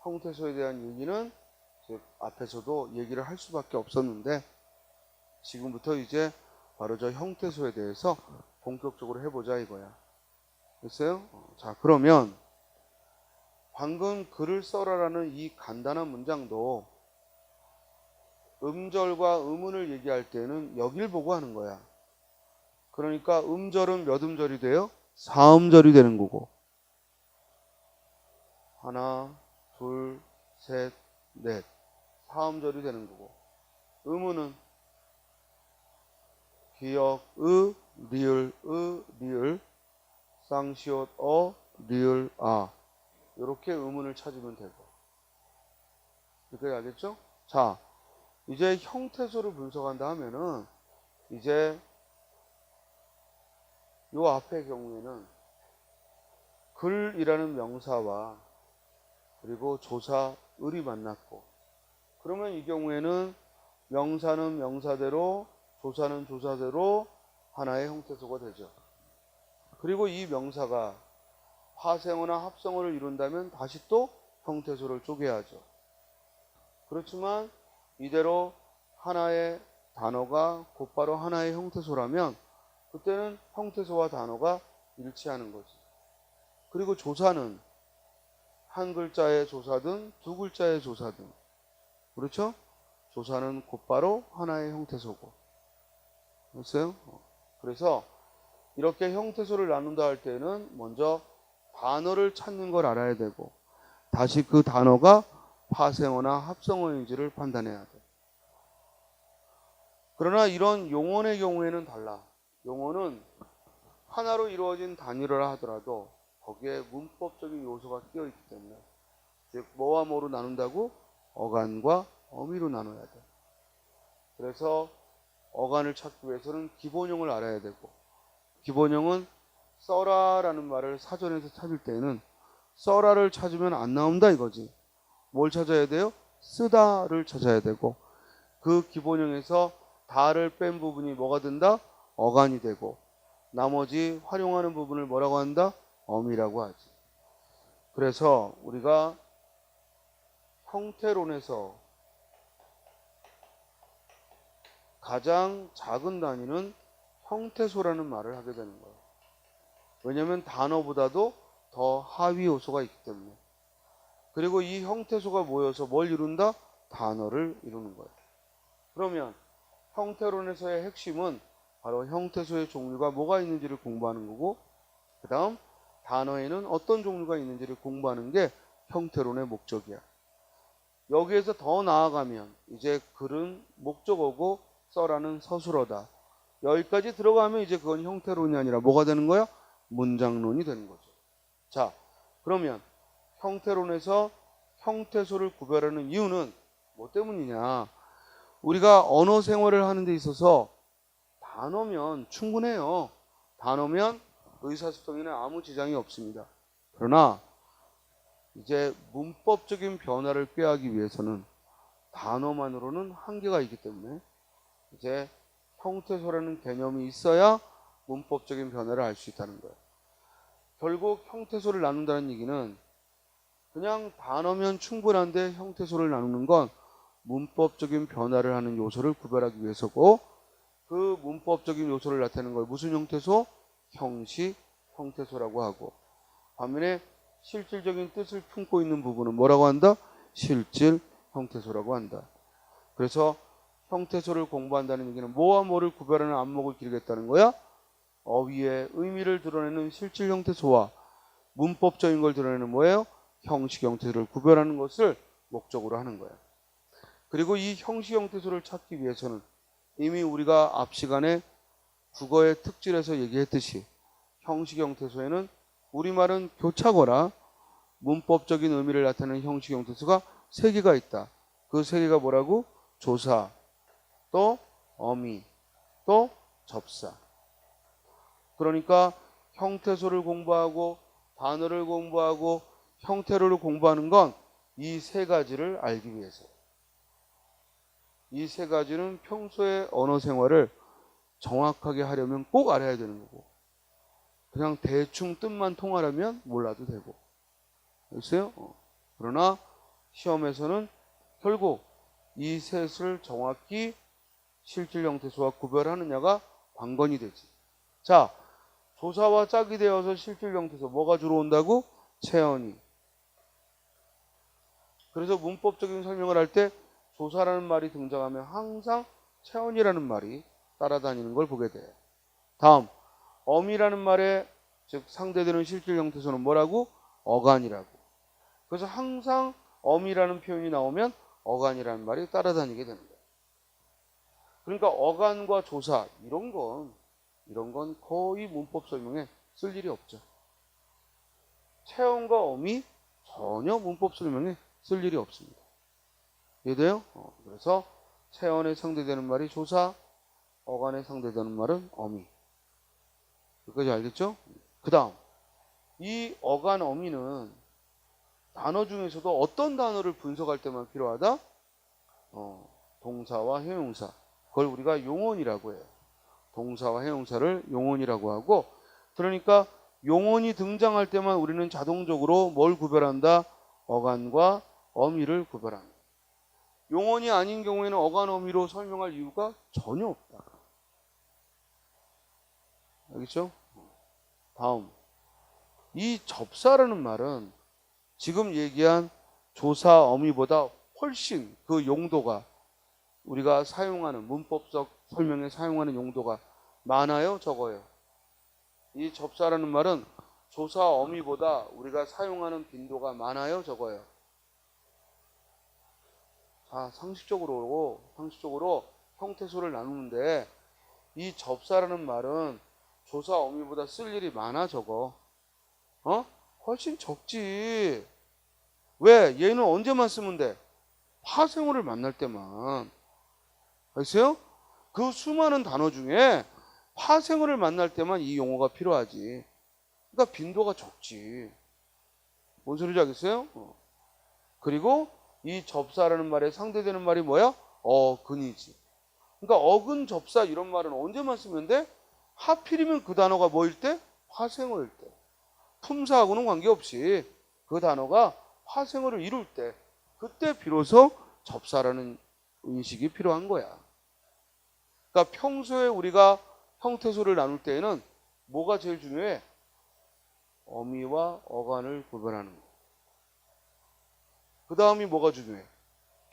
형태소에 대한 얘기는 앞에서도 얘기를 할 수밖에 없었는데 지금부터 이제 바로 저 형태소에 대해서 본격적으로 해보자 이거야. 됐어요? 자, 그러면 방금 글을 써라라는 이 간단한 문장도 음절과 음운을 얘기할 때는 여길 보고 하는 거야. 그러니까 음절은 몇 음절이 돼요? 4음절이 되는 거고, 하나, 둘, 셋, 넷, 4음절이 되는 거고, 음운은 기역, 리을, 리을, 쌍시옷, 리을, 이렇게 음운을 찾으면 되고. 이렇게 알겠죠? 자, 이제 형태소를 분석한다 하면은 이제 요 앞의 경우에는 글이라는 명사와 그리고 조사, 을이 만났고, 그러면 이 경우에는 명사는 명사대로 조사는 조사대로 하나의 형태소가 되죠. 그리고 이 명사가 파생어나 합성어를 이룬다면 다시 또 형태소를 쪼개야죠. 그렇지만 이대로 하나의 단어가 곧바로 하나의 형태소라면 그때는 형태소와 단어가 일치하는 거지. 그리고 조사는 한 글자의 조사든 두 글자의 조사든, 그렇죠? 조사는 곧바로 하나의 형태소고. 됐어요? 그래서 이렇게 형태소를 나눈다 할 때는 먼저 단어를 찾는 걸 알아야 되고 다시 그 단어가 파생어나 합성어인지를 판단해야 돼. 그러나 이런 용언의 경우에는 달라. 용언은 하나로 이루어진 단위라 하더라도 거기에 문법적인 요소가 끼어 있기 때문에 즉 뭐와 뭐로 나눈다고? 어간과 어미로 나눠야 돼. 그래서 어간을 찾기 위해서는 기본형을 알아야 되고 기본형은 써라라는 말을 사전에서 찾을 때는 써라를 찾으면 안 나온다 이거지. 뭘 찾아야 돼요? 쓰다를 찾아야 되고 그 기본형에서 다를 뺀 부분이 뭐가 된다? 어간이 되고 나머지 활용하는 부분을 뭐라고 한다? 어미라고 하지. 그래서 우리가 형태론에서 가장 작은 단위는 형태소라는 말을 하게 되는 거예요. 왜냐하면 단어보다도 더 하위 요소가 있기 때문에. 그리고 이 형태소가 모여서 뭘 이룬다? 단어를 이루는 거예요. 그러면 형태론에서의 핵심은 바로 형태소의 종류가 뭐가 있는지를 공부하는 거고 그 다음 단어에는 어떤 종류가 있는지를 공부하는 게 형태론의 목적이야. 여기에서 더 나아가면 이제 글은 목적어고 써라는 서술어다. 여기까지 들어가면 이제 그건 형태론이 아니라 뭐가 되는 거야? 문장론이 되는 거죠. 자, 그러면 형태론에서 형태소를 구별하는 이유는 뭐 때문이냐? 우리가 언어 생활을 하는 데 있어서 단어면 충분해요. 단어면 의사소통에는 아무 지장이 없습니다. 그러나 이제 문법적인 변화를 꾀하기 위해서는 단어만으로는 한계가 있기 때문에 이제 형태소라는 개념이 있어야 문법적인 변화를 할 수 있다는 거예요. 결국 형태소를 나눈다는 얘기는 그냥 단어면 충분한데 형태소를 나누는 건 문법적인 변화를 하는 요소를 구별하기 위해서고 그 문법적인 요소를 나타내는 걸 무슨 형태소? 형식 형태소라고 하고 반면에 실질적인 뜻을 품고 있는 부분은 뭐라고 한다? 실질 형태소라고 한다. 그래서 형태소를 공부한다는 얘기는 뭐와 뭐를 구별하는 안목을 기르겠다는 거야? 어휘의 의미를 드러내는 실질 형태소와 문법적인 걸 드러내는 뭐예요? 형식 형태소를 구별하는 것을 목적으로 하는 거예요. 그리고 이 형식 형태소를 찾기 위해서는 이미 우리가 앞 시간에 국어의 특질에서 얘기했듯이 형식 형태소에는 우리말은 교차거나 문법적인 의미를 나타내는 형식 형태소가 세 개가 있다. 그 세 개가 뭐라고? 조사, 또 어미, 또 접사. 그러니까 형태소를 공부하고 단어를 공부하고 형태를 공부하는 건 이 세 가지를 알기 위해서. 이 세 가지는 평소에 언어 생활을 정확하게 하려면 꼭 알아야 되는 거고 그냥 대충 뜻만 통하려면 몰라도 되고 알겠어요? 그러나 시험에서는 결국 이 셋을 정확히 실질 형태소와 구별하느냐가 관건이 되지. 자, 조사와 짝이 되어서 실질 형태소 뭐가 주로 온다고? 체언이. 그래서 문법적인 설명을 할 때 조사라는 말이 등장하면 항상 체언이라는 말이 따라다니는 걸 보게 돼요. 다음, 어미라는 말에 즉 상대되는 실질 형태소는 뭐라고? 어간이라고. 그래서 항상 어미라는 표현이 나오면 어간이라는 말이 따라다니게 되는 거예요. 그러니까 어간과 조사 이런 건 거의 문법 설명에 쓸 일이 없죠. 체언과 어미 전혀 문법 설명에 쓸 일이 없습니다. 이해돼요? 그래서 체언에 상대되는 말이 조사, 어간에 상대되는 말은 어미. 여기까지 알겠죠? 그 다음 이 어간 어미는 단어 중에서도 어떤 단어를 분석할 때만 필요하다? 동사와 형용사. 그걸 우리가 용언이라고 해요. 동사와 형용사를 용언이라고 하고 그러니까 용언이 등장할 때만 우리는 자동적으로 뭘 구별한다? 어간과 어미를 구별한다. 용언이 아닌 경우에는 어간 어미로 설명할 이유가 전혀 없다. 알겠죠? 다음 이 접사라는 말은 지금 얘기한 조사 어미보다 훨씬 그 용도가 우리가 사용하는 문법적 설명에 사용하는 용도가 많아요? 적어요? 이 접사라는 말은 조사 어미보다 우리가 사용하는 빈도가 많아요, 적어요? 자, 상식적으로 형태소를 나누는데 이 접사라는 말은 조사 어미보다 쓸 일이 많아, 적어? 훨씬 적지. 왜? 얘는 언제만 쓰면 돼? 파생어를 만날 때만. 알겠어요? 그 수많은 단어 중에 파생어를 만날 때만 이 용어가 필요하지. 그러니까 빈도가 적지. 뭔 소리인지 알겠어요? 그리고 이 접사라는 말에 상대되는 말이 뭐야? 어근이지. 그러니까 어근 접사 이런 말은 언제만 쓰면 돼? 하필이면 그 단어가 뭐일 때? 파생어일 때. 품사하고는 관계없이 그 단어가 파생어를 이룰 때, 그때 비로소 접사라는 인식이 필요한 거야. 그러니까 평소에 우리가 형태소를 나눌 때에는 뭐가 제일 중요해? 어미와 어간을 구별하는 거. 그 다음이 뭐가 중요해?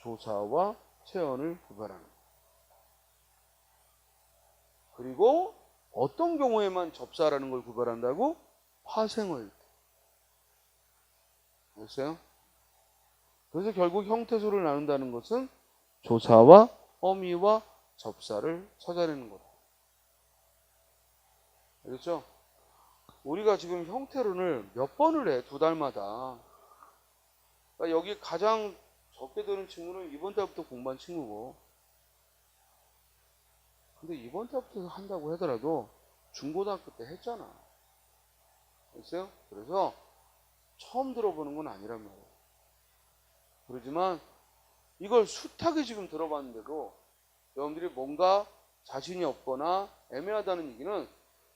조사와 체언을 구별하는 거. 그리고 어떤 경우에만 접사라는 걸 구별한다고? 파생어일 때. 알겠어요? 그래서 결국 형태소를 나눈다는 것은 조사와 어미와 접사를 찾아내는 거다. 알겠죠? 우리가 지금 형태론을 몇 번을 해, 두 달마다. 그러니까 여기 가장 적게 되는 친구는 이번 달부터 공부한 친구고, 근데 이번 달부터 한다고 하더라도 중고등학교 때 했잖아. 알겠어요? 그래서 처음 들어보는 건 아니란 말이에요. 그러지만 이걸 숱하게 지금 들어봤는데도 여러분들이 뭔가 자신이 없거나 애매하다는 얘기는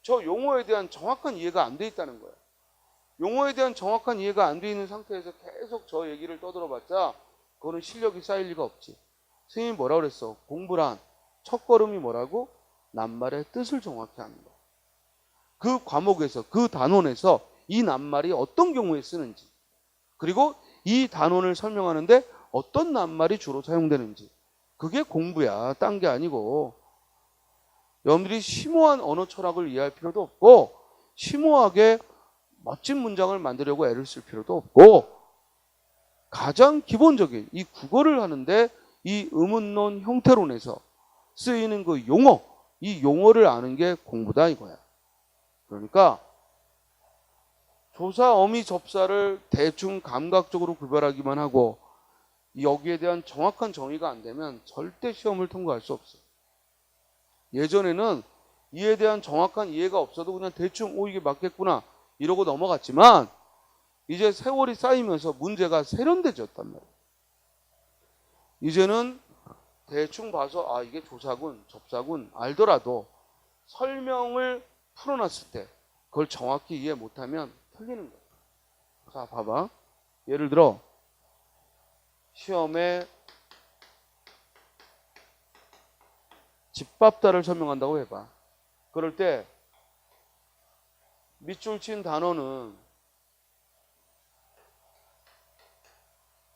저 용어에 대한 정확한 이해가 안 돼 있다는 거예요. 용어에 대한 정확한 이해가 안 돼 있는 상태에서 계속 저 얘기를 떠들어봤자 그거는 실력이 쌓일 리가 없지. 선생님이 뭐라 그랬어? 공부란 첫걸음이 뭐라고? 낱말의 뜻을 정확히 하는 거. 그 과목에서, 그 단원에서 이 낱말이 어떤 경우에 쓰는지, 그리고 이 단원을 설명하는데 어떤 낱말이 주로 사용되는지, 그게 공부야. 딴 게 아니고. 여러분들이 심오한 언어 철학을 이해할 필요도 없고 심오하게 멋진 문장을 만들려고 애를 쓸 필요도 없고, 가장 기본적인 이 국어를 하는데 이 의문론 형태론에서 쓰이는 그 용어, 이 용어를 아는 게 공부다 이거야. 그러니까 조사, 어미, 접사를 대충 감각적으로 구별하기만 하고 여기에 대한 정확한 정의가 안 되면 절대 시험을 통과할 수 없어. 예전에는 이에 대한 정확한 이해가 없어도 그냥 대충 이게 맞겠구나 이러고 넘어갔지만 이제 세월이 쌓이면서 문제가 세련돼졌단 말이에요. 이제는 대충 봐서 이게 조사군, 접사군 알더라도 설명을 풀어놨을 때 그걸 정확히 이해 못하면 틀리는 거예요. 자, 봐봐. 예를 들어 시험에 집밥다를 설명한다고 해봐. 그럴 때 밑줄 친 단어는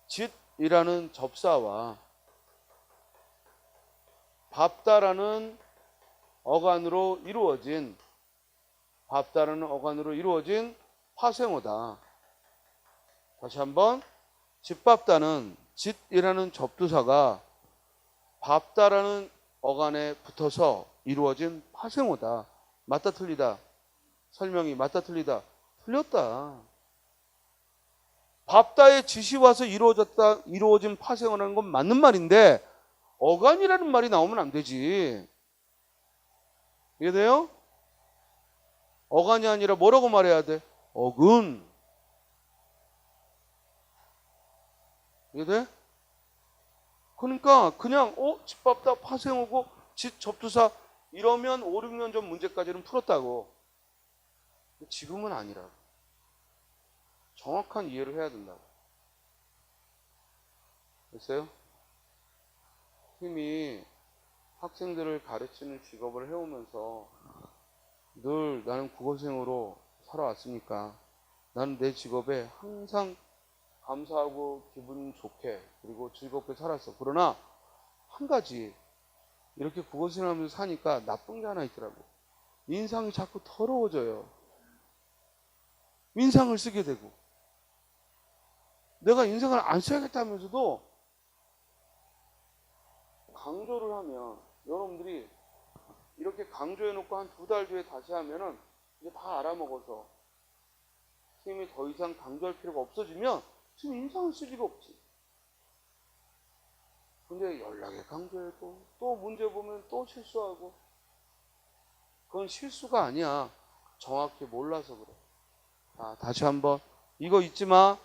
짓이라는 접사와 밥다라는 어간으로 이루어진 파생어다. 다시 한번, 집밥다는 짓이라는 접두사가 밥다라는 어간에 붙어서 이루어진 파생어다. 맞다 틀리다? 설명이 맞다 틀리다? 틀렸다. 밥다의 짓이 와서 이루어진 파생어라는 건 맞는 말인데 어간이라는 말이 나오면 안 되지. 이해돼요? 어간이 아니라 뭐라고 말해야 돼? 어근. 이해돼? 그러니까 그냥 집밥다 파생어고 짓 접두사 이러면 5, 6년 전 문제까지는 풀었다고. 지금은 아니라. 정확한 이해를 해야 된다고. 됐어요? 팀이 학생들을 가르치는 직업을 해오면서 늘 나는 국어생으로 살아왔으니까 나는 내 직업에 항상 감사하고 기분 좋게 그리고 즐겁게 살았어. 그러나 한 가지, 이렇게 국어생활하면서 사니까 나쁜 게 하나 있더라고. 인상이 자꾸 더러워져요. 인상을 쓰게 되고, 내가 인상을 안 써야겠다면서도 강조를 하면, 여러분들이 이렇게 강조해놓고 한 2달 뒤에 다시 하면은 이제 다 알아먹어서 선생님이 더 이상 강조할 필요가 없어지면 지금 인상을 쓸 일이 없지. 근데 연락에 강조해도 또 문제 보면 또 실수하고, 그건 실수가 아니야. 정확히 몰라서 그래. 자, 다시 한번 이거 잊지 마.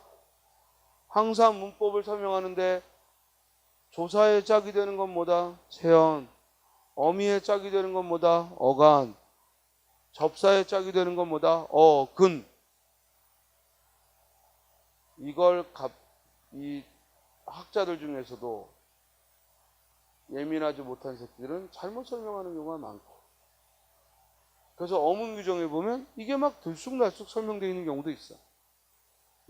항상 문법을 설명하는데 조사의 짝이 되는 건 뭐다? 세연. 어미의 짝이 되는 건 뭐다? 어간. 접사의 짝이 되는 건 뭐다? 어근. 이걸 이 학자들 중에서도 예민하지 못한 새끼들은 잘못 설명하는 경우가 많고, 그래서 어문 규정에 보면 이게 막 들쑥날쑥 설명되어 있는 경우도 있어.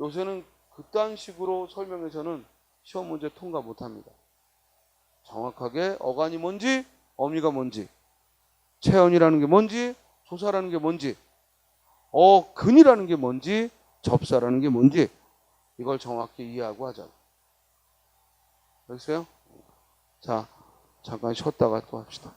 요새는 그딴 식으로 설명해서는 시험 문제 통과 못합니다. 정확하게 어간이 뭔지, 어미가 뭔지, 체언이라는 게 뭔지, 조사라는 게 뭔지, 어근이라는 게 뭔지, 접사라는 게 뭔지, 이걸 정확히 이해하고 하자. 알겠어요? 자, 잠깐 쉬었다가 또 합시다.